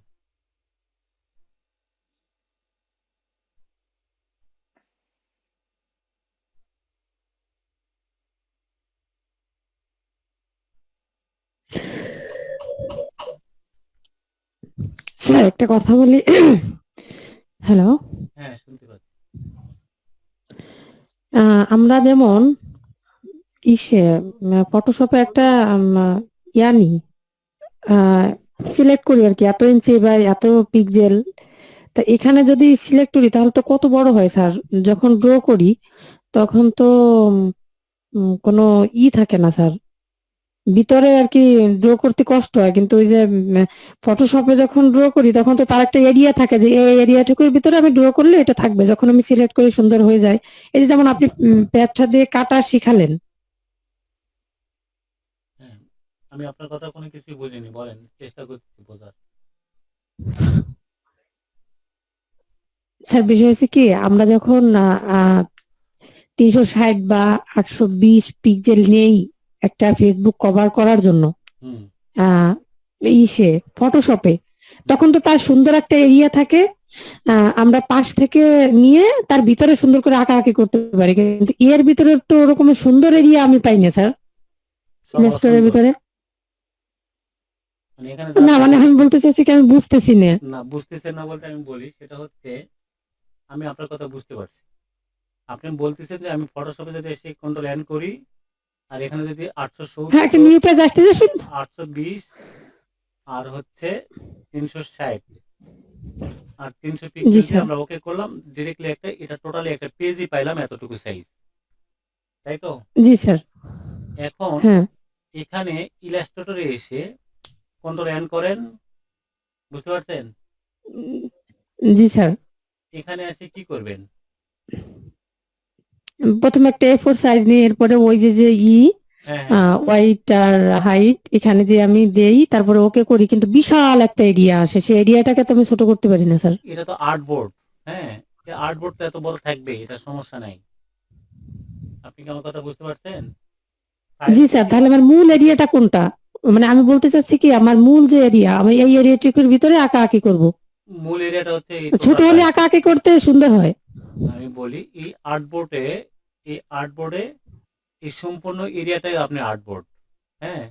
স্যার একটা কথা বলি। হ্যালো,
হ্যাঁ শুনতে পাচ্ছি।
আমরা যেমন ফটোশপে একটা ইয়ানি সিলেক্ট করি আর কি, এত ইঞ্চি বা এত পিক্সেল। তা এখানে যদি সিলেক্ট করি তাহলে তো কত বড় হয় স্যার। যখন ড্র করি তখন তো কোনো থাকে না স্যার, ভিতরে আর কি ড্র করতে কষ্ট হয়। কিন্তু ওই যে ফটোশপে যখন ড্র করি তখন তো তার একটা এরিয়া থাকে, যে এই এরিয়াটুকুর ভিতরে আমি ড্র করলে এটা থাকবে, যখন আমি সিলেক্ট করি সুন্দর হয়ে যায়। এই যে যেমন আপনি প্যাচটা দিয়ে কাটা শিখালেন।
হ্যাঁ, আমি আপনার কথা কোনো কিছু বুঝিনি, বলেন, চেষ্টা করছি বোঝার।
স্যার বিষয় হচ্ছে কি, আমরা যখন 360 বা 820 পিক্সেল নেই একটা ফেসবুক কভার করার জন্য
হুম,
ফটোশপে, তখন তো তার সুন্দর একটা এরিয়া থাকে। আমরা পাশ থেকে নিয়ে তার ভিতরে সুন্দর করে আঁকাআঁকি করতে পারি, কিন্তু এর ভিতরে তো ওরকম সুন্দর এরিয়া আমি পাই না স্যার,
সব
প্লে স্টোরের
অসুন্দর।
ভিতরে।
মানে এখানে
না মানে আমি বলতে চাইছি কি, আমি বুঝতেছি না।
না বুঝতেছেন না বলতে আমি বলি, সেটা হচ্ছে আমি আপনার কথা বুঝতে পারছি। আপনি বলতেছেন যে আমি ফটোশপে যদি এসে কন্ট্রোল এন করি, আর এখানে যদি
হ্যাঁ, একটা
870,
নিউ পেজ আসতেছে
820 আর হচ্ছে 360 আর 300 পিক্সেল দিয়ে আমরা ওকে করলাম, ডিরেক্টলি একটা এটা টোটালি একটা পেজই পাইলাম এতটুকু সাইজ, তাই তো?
জি স্যার।
এখন
হ্যাঁ
এখানে ইলাস্ট্রেটরে এসে কন্ট্রোল এন করেন, বুঝতে পারছেন?
জি স্যার।
এখানে এসে কি করবেন?
প্রথমে একটা A4 সাইজ নিয়ে এরপরে ওই যে
হ্যাঁ হ্যাঁ,
ওয়াইট আর হাইট এখানে যে আমি দেই, তারপরে ওকে করি, কিন্তু বিশাল একটা এরিয়া আসে, সেই এরিয়াটাকে তো আমি ছোট করতে পারি না স্যার।
এটা তো আর্টবোর্ড। হ্যাঁ, আর্টবোর্ড তো এত বড় থাকবে, এটা সমস্যা নাই। আপনি কি আমার কথা বুঝতে পারছেন?
জি স্যার, তাহলে আমার মূল এরিয়াটা কোনটা? মানে আমি বলতে চাচ্ছি কি, আমার মূল যে এরিয়া, আমি এই এরিয়াটুকুর ভিতরে আঁকা আঁকি করবো।
মূল এরিয়াটা হচ্ছে এই
ছোট হলে
টোটালটাই।
আঁকা আঁকি করতে সুন্দর হয়।
আমি বলি এই আর্টবোর্ডে এই সম্পূর্ণ এরিয়াটাই আপনি আর্টবোর্ড। হ্যাঁ,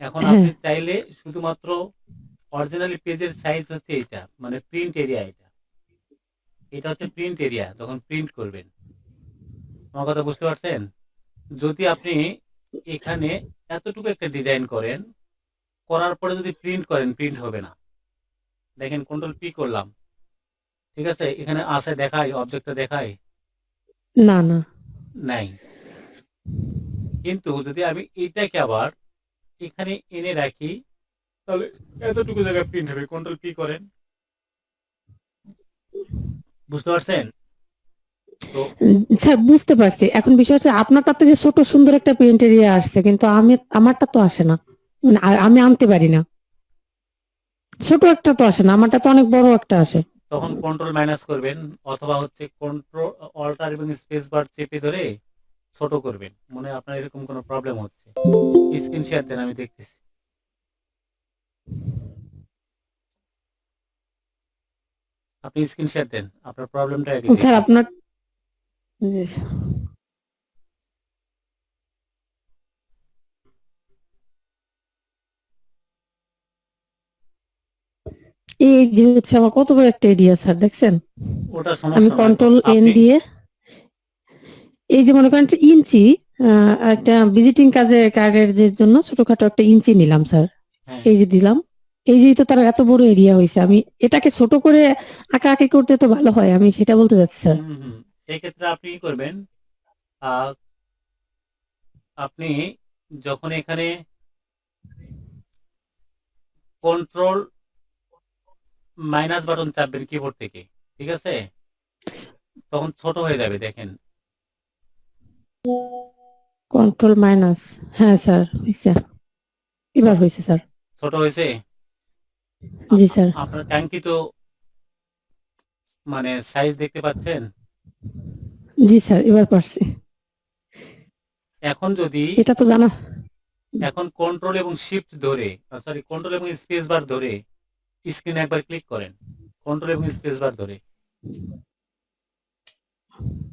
এখন
হ্যাঁ,
আপনি চাইলে শুধুমাত্র অরিজিনালি পেজের সাইজ হচ্ছে এটা, মানে প্রিন্ট এরিয়া এটা হচ্ছে প্রিন্ট এরিয়া, তখন প্রিন্ট করবেন। আমার কথা বুঝতে পারছেন? যদি আপনি এখানে এতটুকু একটা ডিজাইন করার পরে যদি প্রিন্ট করেন, প্রিন্ট হবে না। দেখেন কন্ট্রোল পি করলাম, ঠিক আছে, এখানে আছে দেখায়, অবজেক্টটা দেখায়
না না,
নাই। কিন্তু যদি আমি এটাকে আবার এখানে এনে রাখি, তাহলে এতটুকু জায়গায় প্রিন্ট হবে। কন্ট্রোল পি করেন, বুঝতে পারছেন? তো
স্যার বুঝতে পারছি। এখন বিষয় হচ্ছে আপনারটাতে যে ছোট সুন্দর একটা প্রিন্ট এরিয়া আসছে, কিন্তু আমারটা তো আসে না, মানে আমি আনতে পারি না। ছোট একটা তো আসে না, আমারটা তো অনেক বড় একটা আসে।
তখন কন্ট্রোল মাইনাস করবেন, অথবা হচ্ছে কন্ট্রোল অল্টার এবং স্পেস বার চেপে ধরে ছোট করবেন। মনে হয় আপনার এরকম কোনো প্রবলেম হচ্ছে। স্ক্রিন শেয়ার দেন, আমি দেখতেছি। আপনি স্ক্রিন শেয়ার দেন, আপনার প্রবলেমটা আগে
স্যার
দেখি।
আপনার, জি স্যার। এই যে হচ্ছে আমার কত বড় একটা এরিয়া স্যার, দেখছেন?
ওটা
আমি
সমস্যা নয়।
কন্ট্রোল এন
আপনি
দিয়ে এই যে মনে করেন একটা ইঞ্চি, একটা ভিজিটিং কার্ডের যে জন্য ছোটখাটো একটা ইঞ্চি নিলাম স্যার,
হ্যাঁ,
এই যে দিলাম, এই যে তো তার এত বড় এরিয়া হয়েছে, আমি এটাকে ছোট করে আঁকা আঁকি করতে তো ভালো হয়, আমি সেটা বলতে চাচ্ছি স্যার।
সেই ক্ষেত্রে আপনি কি করবেন, আহ, আপনি যখন এখানে কন্ট্রোল মাইনাস বাটন চাপবেন কিবোর্ড থেকে, ঠিক আছে, তখন ছোট হয়ে যাবে। দেখেন
কন্ট্রোল মাইনাস, হ্যাঁ স্যার হয়েছে, এবার হয়েছে স্যার।
ছোট হয়েছে।
জি স্যার।
আপনার কাঙ্ক্ষিত মানে সাইজ দেখতে পাচ্ছেন?
জি স্যার, এবার পারছি।
এখন যদি
এটা তো জানা।
এখন কন্ট্রোল এবং শিফট ধরে, সরি, কন্ট্রোল এবং স্পেস বার ধরে স্ক্রিনে একবার ক্লিক করেন। কন্ট্রোল এবং স্পেস বার ধরে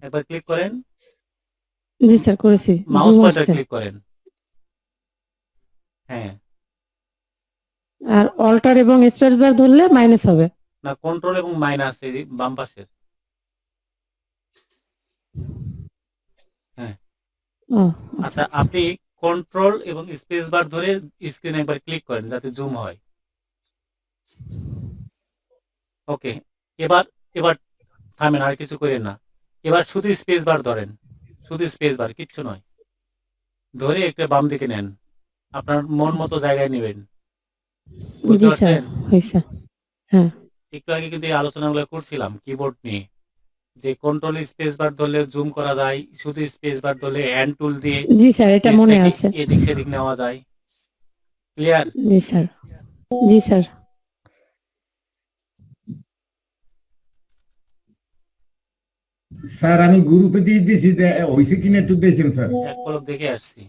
একবার ক্লিক করেন,
জি স্যার করেছি,
মাউস
জুম
পয়েন্টার
আসছে।
ক্লিক করেন। হ্যাঁ,
আর অল্টার এবং স্পেস বার ধরলে মাইনাস হবে।
না, কন্ট্রোল এবং মাইনাস বাম পাশের। হ্যাঁ,
ও
আচ্ছা,
আচ্ছা আচ্ছা।
আপনি কন্ট্রোল এবং স্পেস বার ধরে স্ক্রিনে একবার ক্লিক করেন যাতে জুম হয়। ওকে, এবার এবার থামেন, আর কিছু করেন না। এবার শুধু স্পেস বার ধরেন, শুধু স্পেস বার, কিচ্ছু নয়। ধরে একটা বাম দিকে নেন, আপনার মন মতো জায়গায় নেবেন। বুঝতে
জি স্যার
পারছেন?
হয়েছে। হ্যাঁ
একটু আগে কিন্তু এই আলোচনাগুলো করছিলাম কিবোর্ড নিয়ে, যে কন্ট্রোল স্পেস বার ধরলে জুম করা যায়, শুধু স্পেস বার ধরলে হ্যান্ড টুল দিয়ে
জি স্যার, এটা মনে
পেজটাকে
আছে।
এদিক সেদিক নেওয়া যায়। ক্লিয়ার?
জি স্যার। জি স্যার।
স্যার আমি গ্রুপে দিয়ে দিয়েছি, হয়েছে কিনা একটু দেখেন স্যার।
এক পলক দেখে আসছি।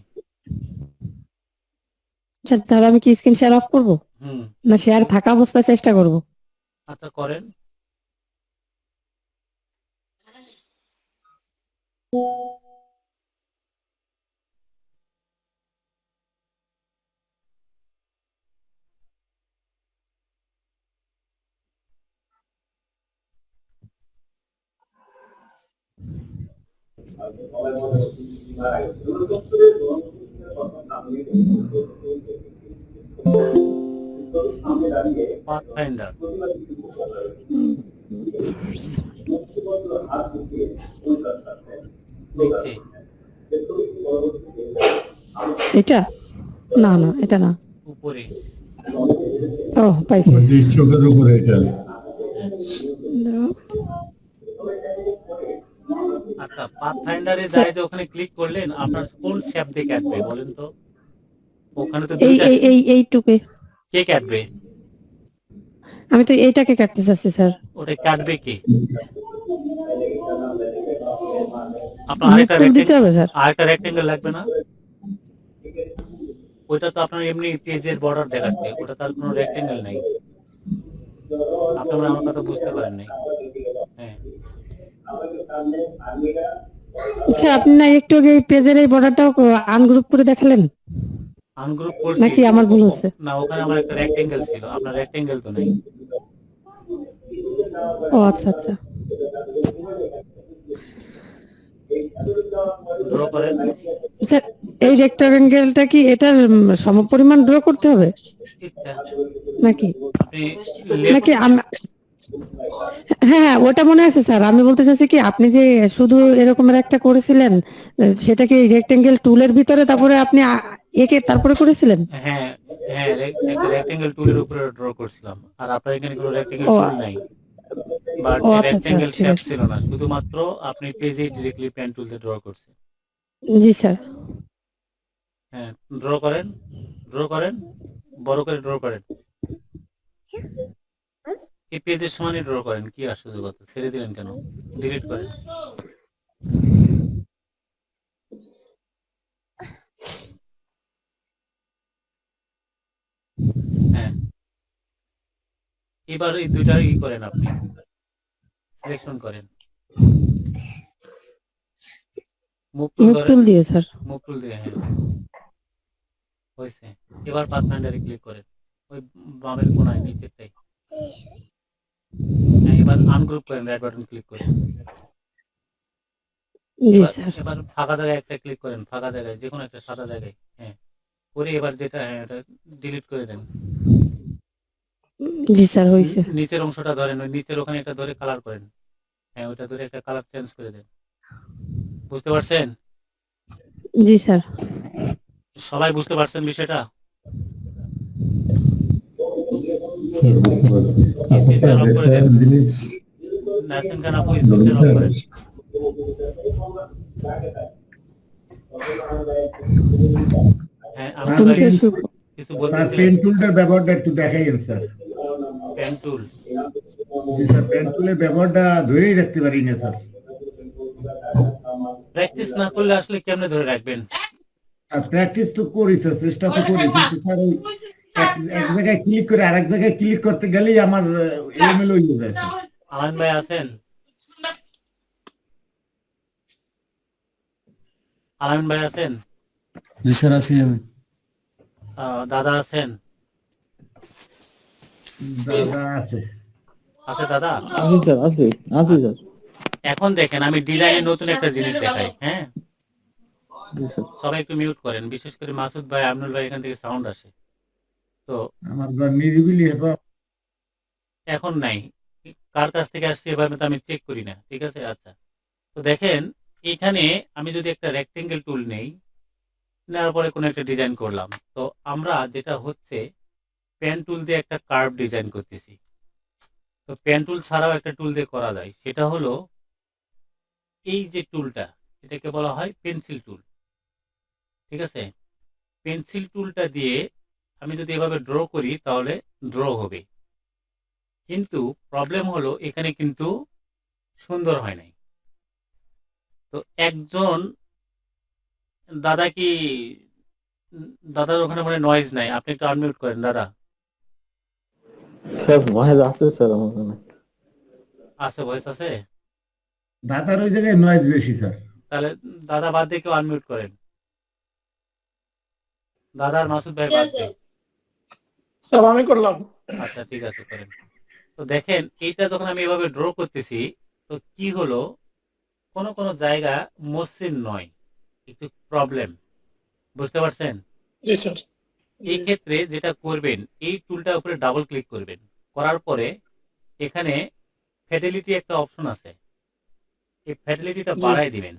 স্যার তাহলে আমি কি স্ক্রিন শেয়ার অফ করবো,
হুম,
না শেয়ার থাকা অবস্থায় চেষ্টা করব?
আচ্ছা করেন। পাথ ফাইন্ডার নিচে।
এটা না না, এটা না।
উপরে।
ও পাইছি।
ওই যে চোখের উপরে এটা।
আচ্ছা, পাথ ফাইন্ডারে যায় যে ওখানে ক্লিক করলেন, আপনার কোন শেপ দিয়ে কাটবে বলেন তো? ওখানে তো
এই
দুইটা
এই এই এইটুকে,
কে কাটবে?
আমি তো এইটাকে কাটতে চাচ্ছি স্যার।
ওটা কাটবে কে? আপনার
মুভ টুল দিতে হবে স্যার।
আরেকটা রেক্টেঙ্গেল লাগবে না? ওইটা তো আপনার এমনি পেজের বর্ডার দেখাচ্ছে, ওটা তার কোনো রেক্টেঙ্গেল নাই। আপনি মনে হয় আমার কথা বুঝতে পারেন নাই। হ্যাঁ,
আচ্ছা, আপনি না একটু আগে এই পেজের এই বর্ডারটাও আনগ্রুপ করে দেখালেন,
আনগ্রুপ করছি
নাকি আমার ভুল হচ্ছে?
না, ওখানে আমার একটা রেক্টেঙ্গেল ছিল, আপনার রেক্টেঙ্গেল তো নাই।
ও আচ্ছা আচ্ছা।
ড্র করেন।
স্যার, এই রেক্টাঙ্গেলটা কি এটার সমপরিমাণ ড্র করতে হবে
ইচ্ছা
নাকি?
আপনি লেফট
নাকি হ্যাঁ হ্যাঁ, ওটা মনে আছে স্যার। আমি বলতে চাইছি কি, আপনি যে শুধু এরকমের একটা করেছিলেন, সেটা কি রেক্টেঙ্গেল টুলের ভিতরে তারপরে আপনি একে তারপরে করেছিলেন?
হ্যাঁ হ্যাঁ, একটা রেক্টেঙ্গেল টুলের উপরে ড্র করছিলাম, আর আপনার এখানে কোনো রেক্টেঙ্গেল
ও
টুল নাই, বাট
ও আচ্ছা আচ্ছা,
রেক্টেঙ্গেল
ঠিক
শেপ
আছে।
ছিল না, শুধুমাত্র আপনি পেজে ডিরেক্টলি পেন টুল দিয়ে ড্র করছেন।
জি স্যার।
হ্যাঁ, ড্র করেন, ড্র করেন, বড় করে ড্র করেন, এই পেজের সমানই ড্র করেন। কি আশ্চর্য কথা, ছেড়ে দিলেন কেন? ডিলিট করেন। হ্যাঁ, এবার এই দুইটার ই করেন, আপনি সিলেকশন করেন, মুভ টুল
মুভ
ধরেন,
টুল দিয়ে স্যার।
মুভ টুল দিয়ে। হ্যাঁ, হয়েছে। এবার পাথ ফাইন্ডারে ক্লিক করেন, ওই বামের কোনায় নিচেরটাই। হ্যাঁ, এবার আনগ্রুপ করেন, রাইট বাটন ক্লিক করে।
জি স্যার।
এবার ফাঁকা জায়গায় একটা ক্লিক করেন, ফাঁকা জায়গায় যে কোনো একটা সাদা জায়গায়। হ্যাঁ, করে এবার যেটা, হ্যাঁ, এটা ডিলিট করে দেন।
জি স্যার, হয়েছে।
নিচের অংশটা ধরেন, ওই নিচের ওখানে একটা ধরে কালার করেন। হ্যাঁ, ওইটা ধরে একটা কালার চেঞ্জ করে দেন। বুঝতে পারছেন?
জি স্যার।
সবাই বুঝতে পারছেন বিষয়টা?
স্যার বুঝতে পারছি। আচ্ছা
স্পেস
স্যার,
অফ করে
একটা
দেন।
জিনিস
নাসিম খান আপু, স্পেস অফ
স্যার,
করেন। হ্যাঁ, আমি
তুমি
ভাই
তো
কিছু
স্যার
বলতেছিলেন।
পেন টুলটার ব্যবহারটা একটু দেখাইন স্যার।
পেন টুল
জি স্যার, পেন টুলের ব্যবহারটা ধরেই রাখতে পারি না স্যার।
প্র্যাকটিস না করলে আসলে কেমনে ধরে রাখবেন?
আর প্র্যাকটিস তো করি স্যার, চেষ্টা তো করি, কিন্তু স্যার ওই এক জায়গায় ক্লিক করে আরেক জায়গায় ক্লিক করতে গেলেই আমার এলোমেলো হয়ে যায় স্যার।
আলামিন ভাই আছেন? আলামিন ভাই আছেন?
জি স্যার, আছি আমি।
দাদা আছেন?
দাদা আছে।
আছে দাদা?
আছি স্যার, আছি আছি স্যার।
এখন দেখেন, আমি ডিজাইনে নতুন একটা জিনিস দেখাই। হ্যাঁ,
জি স্যার।
সবাই একটু মিউট করেন, বিশেষ করে মাসুদ ভাই, আমনুল ভাই, এখান থেকে সাউন্ড আসে। তো
আমার ঘর নিরিবিলি হেবা।
এখন নাই, কার কাছ থেকে আসছে এভাবে তো আমি চেক করি না, ঠিক আছে? আচ্ছা, তো দেখেন এখানে আমি যদি একটা রেক্টেঙ্গেল টুল নেই, নেওয়ার পরে কোনো একটা ডিজাইন করলাম, তো আমরা যেটা হচ্ছে পেন টুল দিয়ে একটা কার্ভ ডিজাইন করতেছি। তো পেন টুল ছাড়াও একটা টুল দিয়ে করা যায়, সেটা হলো এই যে টুলটা, এটাকে বলা হয় পেন্সিল টুল, ঠিক আছে? পেন্সিল টুলটা দিয়ে আমি যদি এভাবে ড্র করি তাহলে ড্র হবে, কিন্তু প্রবলেম হলো এখানে কিন্তু সুন্দর হয় নাই। তো একজন দাদা কি, দাদার ওখানে মানে নয়েজ নাই, আপনি একটু আনমিউট করেন দাদা।
স্যার ভয়েস আছে স্যার আমার কাছে।
আছে, ভয়েস আছে?
দাদার ওই জায়গায় নয়েজ বেশি স্যার।
তাহলে দাদা বাদ দিয়ে কেউ আনমিউট করেন, দাদার মাসুদ ভাই বাদ দিয়ে।
স্যার আমি করলাম।
আচ্ছা, ঠিক আছে, করেন। তো দেখেন এইটা যখন আমি এভাবে ড্র করতেছি, তো কি হলো, কোনো কোনো জায়গা মসৃণ নয়, একটু প্রবলেম। বুঝতে পারছেন?
জি স্যার।
এই ক্ষেত্রে যেটা করবেন, এই টুলটার উপরে ডাবল ক্লিক করবেন, করার পরে এখানে ফ্যাটালিটি একটা অপশন আছে, এই ফ্যাটালিটিটা
জি।
বাড়াই দিবেন,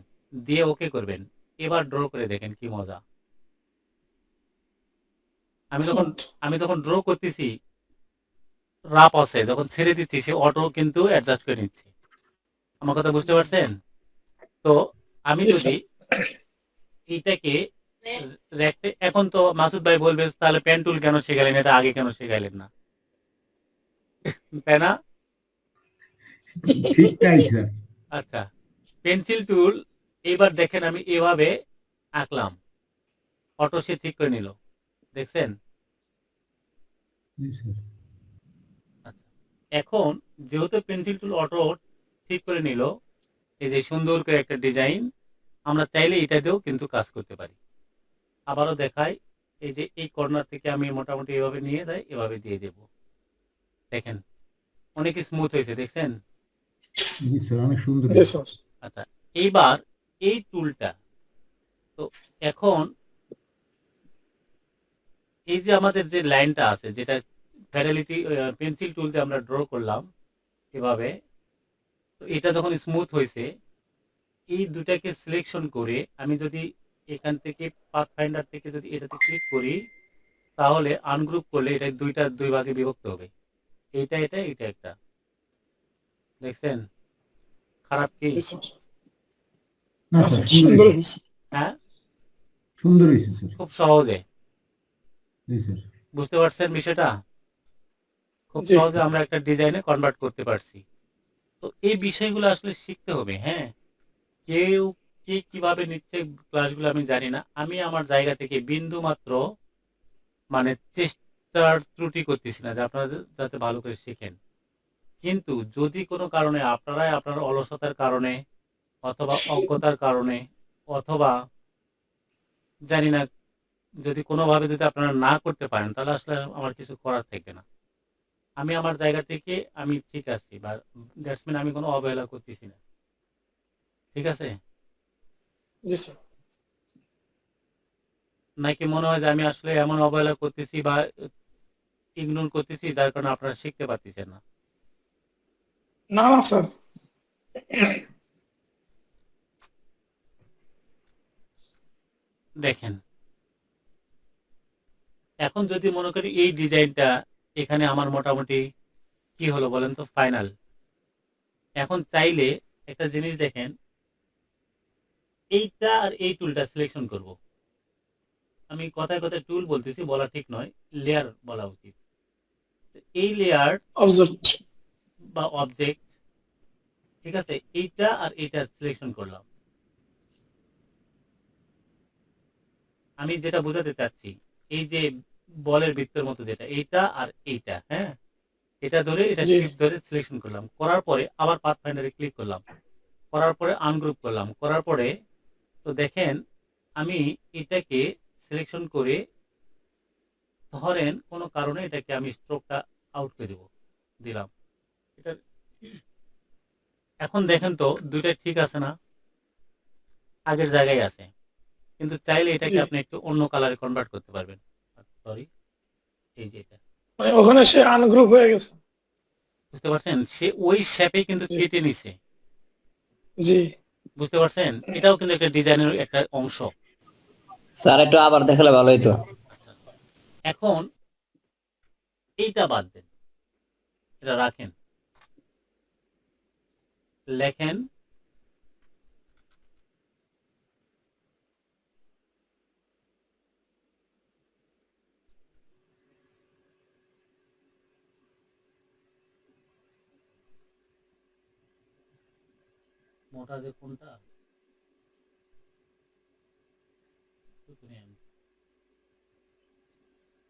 দিয়ে ওকে করবেন। এবার ড্র করে দেখেন কি মজা। আমি তখন ড্র করতেছি, রাপ আছে, যখন ছেড়ে দিচ্ছি সে অটো কিন্তু অ্যাডজাস্ট করে নিচ্ছে। আমার কথা বুঝতে পারছেন? তো আমি
Yes,
যদি এইটাকে এখন তো মাসুদ ভাই বলবে তাহলে পেন টুল কেন শেখালেন, এটা আগে কেন শেখাইলেন না, তাই না?
ঠিক তাই স্যার।
আচ্ছা, পেন্সিল টুল এবার দেখেন আমি এভাবে আঁকলাম, অটো সে ঠিক করে নিল। দেখছেন?
জি স্যার।
আচ্ছা, এখন যেহেতু পেন্সিল টুল অটো ঠিক করে নিল, এই যে সুন্দর করে একটা ডিজাইন, আমরা চাইলে এটা দিয়েও কিন্তু কাজ করতে পারি। আবারও দেখাই, এই যে এই কর্নার থেকে আমি মোটামুটি এভাবে নিয়ে যাই, এভাবে দিয়ে দেব। দেখেন অনেক স্মুথ হয়েছে, দেখছেন?
জি স্যার, অনেক সুন্দর
জি
হয়েছে।
স্যার।
আচ্ছা, এইবার এই টুলটা, তো এখন এই যে আমাদের যে লাইনটা আছে, যেটা ফ্যাডালিটি পেন্সিল টুল দিয়ে আমরা ড্র করলাম এভাবে, তো এটা যখন স্মুথ হয়েছে, এই দুটাকে সিলেকশন করে আমি যদি এখান থেকে পাথ ফাইন্ডার থেকে যদি এটাতে ক্লিক করি, তাহলে আনগ্রুপ করলে এটা দুই ভাগে বিভক্ত হবে। এইটা এটা এটা একটা, দেখছেন? খারাপ কি?
জি স্যার।
না
হ্যাঁ
স্যার,
স্যার,
সুন্দর
সুন্দর
হয়েছে।
হয়েছে।
হ্যাঁ,
সুন্দর হয়েছে স্যার।
খুব সহজে
জি স্যার।
বুঝতে পারছেন বিষয়টা? খুব
জি
সহজে আমরা একটা ডিজাইনে কনভার্ট করতে পারছি। তো এই বিষয়গুলো আসলে শিখতে হবে। হ্যাঁ, কেউ কে কিভাবে নিচ্ছে ক্লাসগুলো আমি জানি না। আমি আমার জায়গা থেকে বিন্দু মাত্র মানে চেষ্টার ত্রুটি করতেছি না যে আপনারা যাতে ভালো করে শিখেন। কিন্তু যদি কোনো কারণে আপনারাই আপনার অলসতার কারণে অথবা অজ্ঞতার কারণে অথবা জানি না, যদি কোনোভাবে যদি আপনারা না করতে পারেন, তাহলে আসলে আমার কিছু করার থাকবে না। আমি আমার জায়গা থেকে আমি ঠিক আছি, বা দ্যাটস মিন আমি কোনো অবহেলা করতেছি না। ঠিক আছে?
জি স্যার।
নাকি মনে হয় যে আমি আসলে এমন অবহেলা করতেছি বা ইগনোর করতেছি, যার কারণে আপনারা শিখতে পারতেছেন না?
না না স্যার।
দেখেন, এখন যদি মনে করি এই ডিজাইনটা এখানে আমার মোটামুটি কি হলো বলেন তো, ফাইনাল। এখন চাইলে একটা জিনিস দেখেন, এইটা আর এই টুলটা সিলেকশন করব। আমি কথায় কথায় টুল বলতেছি, বলা ঠিক নয়, লেয়ার বলা উচিত। এই লেয়ার
অবজার্ভ।
বা অবজেক্ট, ঠিক আছে, এইটা আর এইটা সিলেকশন করলাম। আমি যেটা বোঝাতে চাচ্ছি, এই যে বলের বৃত্তের মতো যেটা, এইটা আর এইটা, হ্যাঁ, এটা ধরে এটা
জি
শিফট ধরে সিলেকশন করলাম, করার পরে আবার পাথ ফাইন্ডারে ক্লিক করলাম, করার পরে আনগ্রুপ করলাম, করার পরে তো দেখেন আমি এটাকে সিলেকশন করে, ধরেন কোনো কারণে এটাকে আমি স্ট্রোকটা আউট করে দিলাম। এটা এখন দেখেন তো দুইটা ঠিক আছে না? আগের জায়গায় আছে, কিন্তু চাইলে এটাকে
জি।
আপনি একটু অন্য কালারে কনভার্ট করতে পারবেন। সরি, এই যে এটা,
মানে ওখানে সে আনগ্রুপ হয়ে গেছে।
বুঝতে পারছেন? সে ওই শেপে কিন্তু
জি
কেটে নিছে।
জি।
বুঝতে পারছেন? এটাও কিন্তু একটা ডিজাইনের একটা অংশ।
স্যার একটু আবার দেখালে ভালো হইতো।
আচ্ছা, এখন এইটা বাদ দেন, এটা রাখেন, লেখেন মোটা যে কোনটা,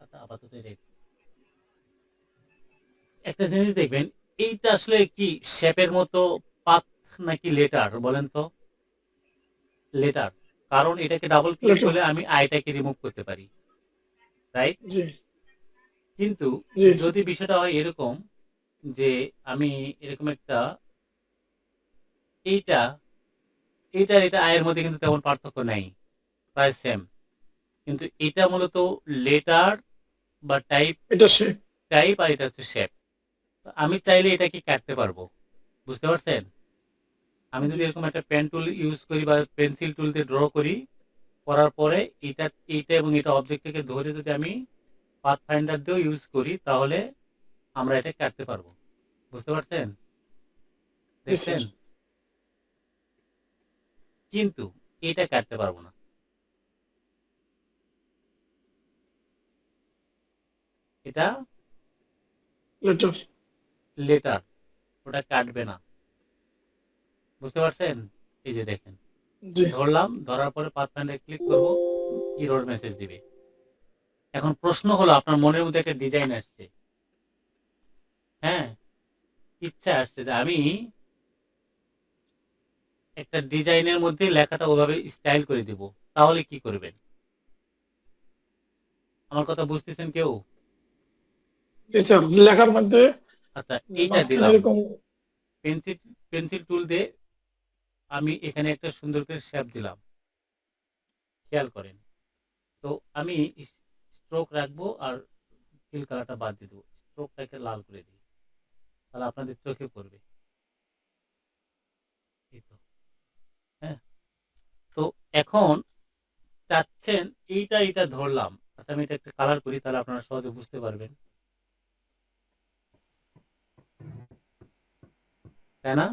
আচ্ছা আপাতত এটাই। একটা জিনিস দেখবেন, এইটা আসলে কি শেপের মতো পাথ নাকি লেটার বলেন তো? লেটার, কারণ এটাকে ডাবল ক্লিক
লেটার।
করলে আমি আইটাকে রিমুভ করতে পারি, রাইট?
জি
কিন্তু
জি
যদি বিষয়টা হয় এরকম যে আমি এরকম একটা, এইটা এইটা এটা আয়ের মধ্যে কিন্তু তেমন পার্থক্য নাই, প্রায় সেম, কিন্তু এটা মূলত লেটার বা টাইপ,
এটা সে।
টাইপ আর এটা হচ্ছে শেপ। আমি চাইলে এটাকে কাটতে পারবো, বুঝতে পারছেন? আমি যদি
জি
এরকম একটা পেন টুল ইউজ করি বা পেন্সিল টুল দিয়ে ড্র করি, করার পরে এইটা এবং এটা অবজেক্টটাকে ধরে যদি আমি পাথ ফাইন্ডার দিয়েও ইউজ করি, তাহলে আমরা এটা কাটতে পারবো। বুঝতে পারছেন?
জি স্যার।
দেখছেন? কিন্তু এটা কাটতে পারবো না। এটা
লেটার।
লেটার, ওটা কাটবে না। বুঝতে পারছেন? এই যে দেখেন,
জি
ধরলাম, ধরার পরে পাথ ফাইন্ডার ক্লিক করবো, এরর মেসেজ দিবে। এখন প্রশ্ন হলো আপনার মনের মধ্যে একটা ডিজাইন আসছে, হ্যাঁ, ইচ্ছা আসছে যে আমি একটা ডিজাইনের মধ্যে লেখাটা ওভাবে স্টাইল করে দিব, তাহলে কি করবেন? আমার কথা বুঝতেছেন কেউ?
জি স্যার, লেখার মধ্যে
আচ্ছা, এইটা
মাঝখানে
দিলাম,
এরকম
পেন্সিল পেন্সিল টুল দিয়ে আমি এখানে একটা সুন্দর করে শেপ দিলাম, খেয়াল করেন। তো আমি স্ট্রোক রাখবো আর ফিল কালারটা বাদ দিয়ে দেবো, স্ট্রোকটাকে লাল করে দিই, তাহলে আপনাদের চোখে পড়বে। এই তো, হ্যাঁ। তো এখন চাচ্ছেন এইটা ধরলাম, আচ্ছা আমি এটা একটা কালার করি, তাহলে আপনারা সহজে বুঝতে পারবেন, তাই না?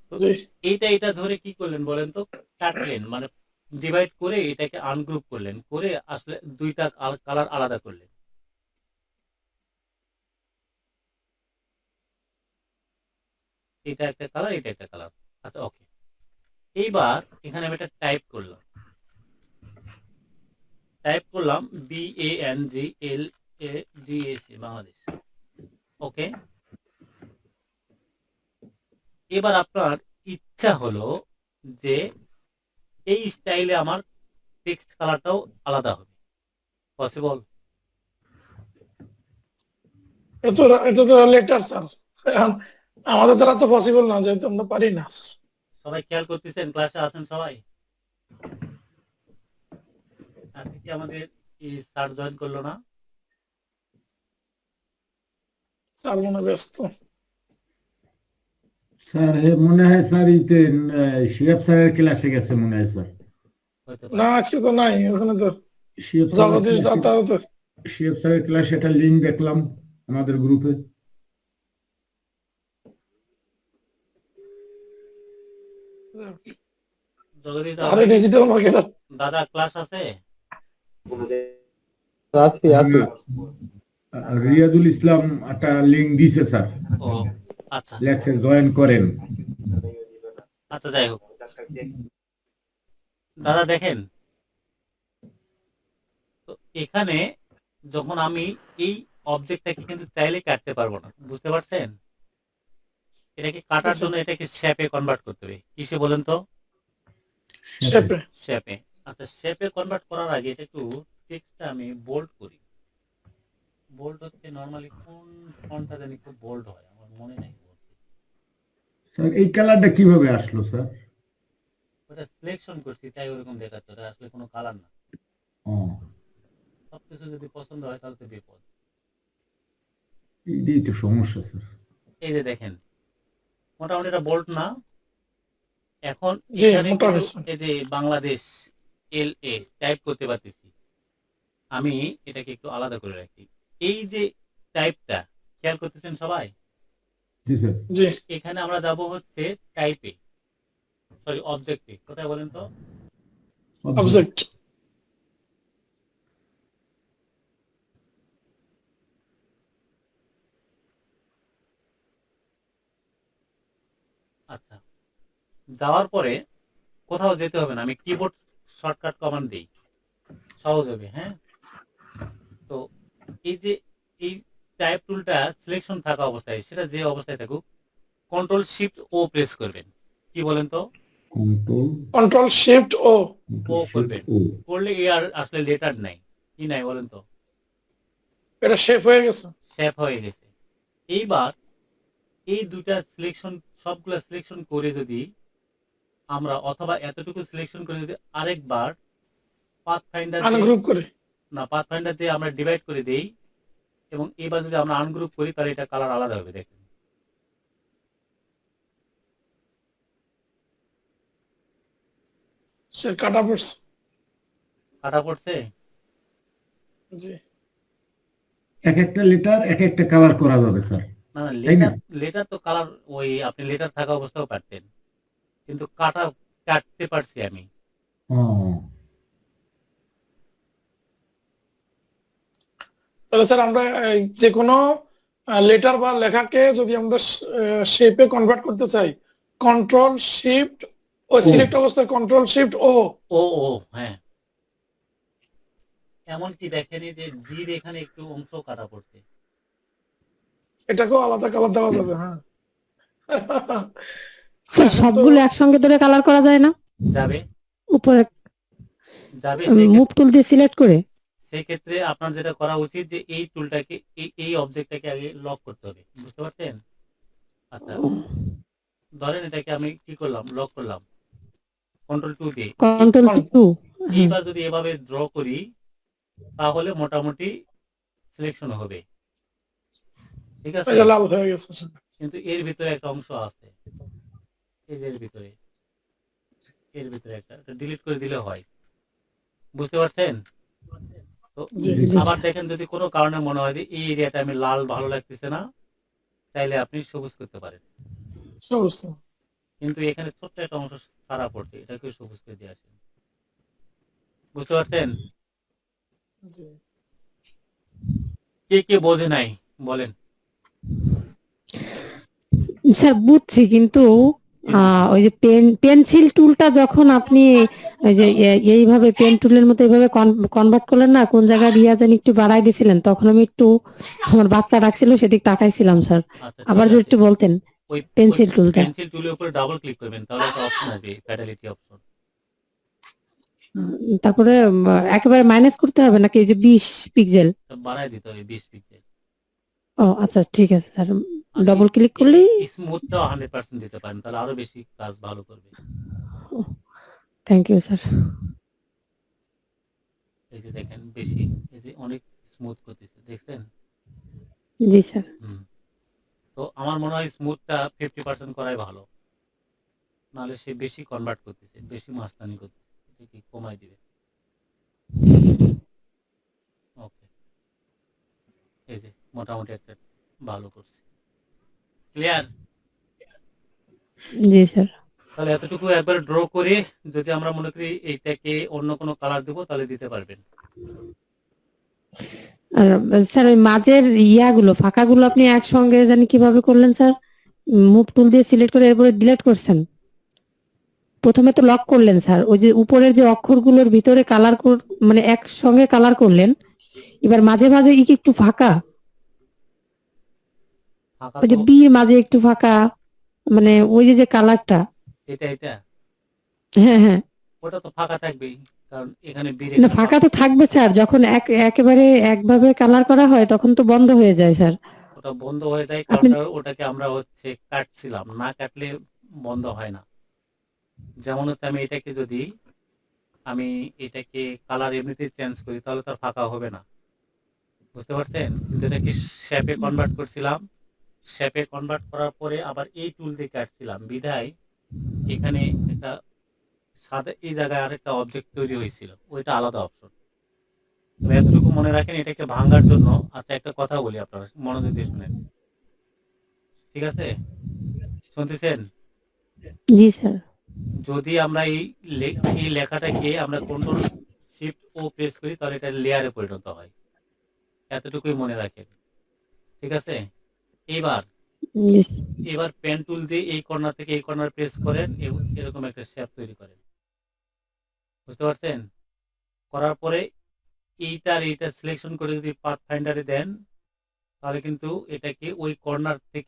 তো
জি
এইটা ধরে কি করলেন বলেন তো? কাটলেন, মানে ডিভাইড করে এটাকে আনগ্রুপ করলেন, করে আসলে দুইটা কালার আলাদা করলেন। এটা একটা কালার, এটা একটা কালার। আচ্ছা ওকে, এইবার এখানে আমি একটা টাইপ করলাম BANGLADAC, বাংলাদেশ। ওকে, এবার আপনার ইচ্ছা হলো যে এই স্টাইলে আমার টেক্সট কালারটাও আলাদা হবে, পসিবল?
এটা তো লেটার স্যার, আমাদের দ্বারা তো পসিবল না, যেহেতু আমরা পারি না।
সবাই খেয়াল করতেছেন? ক্লাসে আছেন সবাই? আজকে কি আমাদের স্যার জয়েন করলো না?
স্যার মনে ব্যস্ত।
স্যার মনে হয় স্যার শিয়াব স্যারের ক্লাসে গেছে মনে হয় স্যার।
হতে
না
পারে।
আজকে তো নাই, ওখানে তো
শিয়াব
জগদীশ দাতাও তো।
স্যারের ক্লাসে একটা লিঙ্ক দেখলাম আমাদের গ্রুপে।
জগদীশ
আরে ডিজিটাল মার্কেটার
দাদা ক্লাস আছে?
আছি আছি।
রিয়াদুল ইসলাম একটা লিঙ্ক দিছে স্যার,
ও আচ্ছা
লেখছে জয়েন করেন।
আচ্ছা, যাই হোক দাদা দেখেন, তো এখানে যখন আমি এই অবজেক্টটাকে কিন্তু চাইলে কাটতে পারবো না, বুঝতে পারছেন? এটাকে কাটার জন্য এটাকে শেপে কনভার্ট করতে হবে। কিসে বলেন তো?
শেপে।
শেপে। আচ্ছা, শেপে কনভার্ট করার আগে এটা একটু টেক্সটটা আমি বোল্ড করি। বোল্ড হচ্ছে নরমালি কোন ফন্টটা জানি খুব বোল্ড হয়, আমার মনে নাই।
স্যার এই কালারটা কিভাবে আসলো স্যার?
ওটা সিলেকশন করছি তাই ওরকম দেখাচ্ছে, ওটা আসলে কোনো কালার না।
ও,
সবকিছু যদি পছন্দ হয় তাহলে তো বিপদ।
এইটাই তো সমস্যা স্যার।
এই যে দেখেন, মোটামুটি এটা বোল্ড না। এখন
জি,
এখানে
মোটা
কিন্তু
হয়েছে।
এই যে বাংলাদেশ LA টাইপ করতে পারতেছি, আমি এটাকে একটু আলাদা করে রাখি। এই যে টাইপটা খেয়াল করতেছেন সবাই?
জি স্যার।
জি
এখানে আমরা যাব হচ্ছে টাইপে, সরি অবজেক্টে। কোথায় বলেন তো?
অবজেক্ট।
আচ্ছা, যাওয়ার পরে কোথাও যেতে হবে না, আমি কিবোর্ড শর্টকাট কমান্ড দিই, সহজ হবে। হ্যাঁ, তো এই যে এই টাইপ টুলটা সিলেকশন থাকা অবস্থায়, সেটা যে অবস্থায় থাকুক, কন্ট্রোল শিফট ও প্রেস করবেন। কি বলেন তো?
কন্ট্রোল শিফট ও
করবেন। করলে এ আর আসলে লেটার নাই, কি নাই বলেন তো?
এটা শেপ হয়ে গেছে।
শেপ হয়ে গেছে। এইবার এই দুটা সিলেকশন, সবগুলা সিলেকশন করে যদি আমরা, অথবা এতটুকু সিলেকশন করে যদি আরেকবার পাথফাইন্ডার
আনগ্রুপ করে।
না, পাথফাইন্ডার দিয়ে আমরা ডিভাইড করে দেই, এবং এবার যদি আমরা আনগ্রুপ করি তাহলে এটা কালার আলাদা হবে। দেখেন,
সে কাটা পড়ছে।
কাটা পড়ছে।
জি
এক একটা লেটার এক একটা কালার করা যাবে স্যার,
না না,
তাই না?
লেটার তো কালার, ওই আপনি লেটার থাকা অবস্থাও পারতেন, কিন্তু কাটতে পারছি আমি।
ও,
তাহলে স্যার আমরা যে কোনো লেটার বা লেখাকে যদি আমরা শেপে কনভার্ট করতে চাই, কন্ট্রোল শিফট ও সিলেক্ট অবস্থায় কন্ট্রোল শিফট ও।
ও ও হ্যাঁ, এমনকি দেখেনি যে জির এখানে একটু অংশ কাটা পড়ছে।
এটাকেও আলাদা কালার দেওয়া যাবে, হ্যাঁ।
স্যার
এখন তো
সবগুলো একসঙ্গে ধরে কালার করা যায় না?
যাবে
উপরে
যাবে
মুভ টুল দিয়ে সিলেক্ট করে?
সেক্ষেত্রে আপনার যেটা করা উচিত যে এই টুলটাকে এই অবজেক্টটাকে আগে লক করতে হবে, বুঝতে পারছেন? আচ্ছা, ধরেন এটাকে আমি কি করলাম, লক করলাম কন্ট্রোল 2 দিয়ে।
কন্ট্রোল 2।
এইবার যদি এভাবে ড্র করি তাহলে মোটামুটি সিলেকশন হবে, ঠিক আছে?
এটা লাল হয়ে গেছে।
কিন্তু এর ভিতরে একটা অংশ আছে, এই যে এর ভিতরে একটা ডিলিট করে দিলে হয়, বুঝতে পারছেন? তো
জি।
আবার দেখেন যদি কোনো কারণে মনে হয় যে এই এরিয়াটা আমি লাল ভালো লাগতেছে না, চাইলে আপনি সবুজ করতে পারেন।
সবুজ তো।
কিন্তু এখানে ছোট্ট একটা অংশ সারা পড়ছে, এটাকে সবুজ করে দিয়ে আসেন, বুঝতে পারছেন?
জি।
কে বোঝে নাই বলেন?
স্যার বুঝছি, কিন্তু ওই যে পেন্সিল টুলটা যখন আপনি ওই যে এইভাবে পেন টুলের মতো এইভাবে কনভার্ট করলেন না, কোন জায়গায় রিয়াজেন একটু বাড়াই দিছিলেন, তখন আমি একটু আমার বাচ্চা ডাকছিল সেদিক তাকাইছিলাম স্যার।
আচ্ছা,
আবার
ঠিক
যদি
আছে।
একটু বলতেন
ওই
পেন্সিল টুলটা।
পেন্সিল টুলের উপরে ডাবল ক্লিক করবেন, তাহলে একটা অপশন আসবে, ফ্যাটালিটি অপশন।
তারপরে একেবারে মাইনাস করতে হবে নাকি এই যে 20 পিক্সেল?
বাড়ায় দিতে হবে 20 পিক্সেল।
ও আচ্ছা, ঠিক আছে স্যার, ডবল ক্লিক করলেই।
স্মুথটাও 100% দিতে পারেন, তাহলে আরো বেশি কাজ ভালো করবে।
Thank you sir.
এই যে দেখেন বেশি, এই যে অনেক স্মুথ করতেছে, দেখছেন?
জি স্যার।
তো আমার মনে হয় স্মুথটা 50% করাই ভালো, নাহলে সে বেশি কনভার্ট করতেছে, বেশি মাস্তানি করতেছে, এটাকে কমাই দিবে। ওকে, এই যে মোটামুটি একটা ভালো করছে। ক্লিয়ার?
জি স্যার।
তাহলে এতটুকু একবার ড্র করে যদি আমরা মনে করি এইটাকে অন্য কোনো কালার দেবো তাহলে দিতে পারবেন।
আর স্যার ওই মাঝের ইয়াগুলো ফাঁকাগুলো আপনি একসঙ্গে জানি কিভাবে করলেন স্যার? মুভ টুল দিয়ে সিলেক্ট করে এরপরে ডিলিট করছেন? প্রথমে তো লক করলেন স্যার, ওই যে উপরের যে অক্ষরগুলোর ভিতরে কালার মানে একসঙ্গে কালার করলেন, এবার মাঝে মাঝে একটু ফাঁকা, ওই যে বি মাঝে একটু ফাঁকা, মানে ওই যে কালারটা।
এটা
হ্যাঁ হ্যাঁ,
ওটা তো ফাঁকা থাকবেই, কারণ এখানে বি
না ফাঁকা তো থাকবে স্যার, যখন একেবারে একভাবে কালার করা হয় তখন তো বন্ধ হয়ে যায় স্যার।
ওটা বন্ধ হয়ে যায় কারণ ওটাকে আমরা হচ্ছে কাটছিলাম, না কাটলে বন্ধ হয় না। যেমন হচ্ছে আমি এটাকে কালার এমনিতে চেঞ্জ করি তাহলে তো ফাঁকা হবে না, বুঝতে পারছেন? কিন্তু এটাকে শেপে কনভার্ট করছিলাম, শেপে কনভার্ট করার পরে আবার এই টুল দিয়ে কাটছিলাম, বিধায় এখানে একটা সাদা এই জায়গায় আরেকটা অবজেক্ট তৈরি হয়েছিল, ওইটা আলাদা অপশন। তবে এতটুকু মনে রাখেন, এটাকে ভাঙার জন্য আচ্ছা একটা কথা বলি, আপনারা মনোযোগ দিয়ে শুনেন, ঠিক আছে? শুনতেছেন?
জি স্যার।
যদি আমরা এই লেখাটাকে আমরা কন্ট্রোল শিফট ও প্রেস করি তাহলে এটা লেয়ারে পরিণত হয়, এতটুকুই মনে রাখেন, ঠিক আছে? এবার পেন টুল দিয়ে এই কর্নার থেকে এই কর্নার প্রেস করেন, এরকম একটা শেপ তৈরি করেন, বুঝতে পারছেন? করার পরে এইটা সিলেকশন করে যদি পাথ ফাইন্ডারে দেন তাহলে কিন্তু এটাকে ওই কর্নার থেকে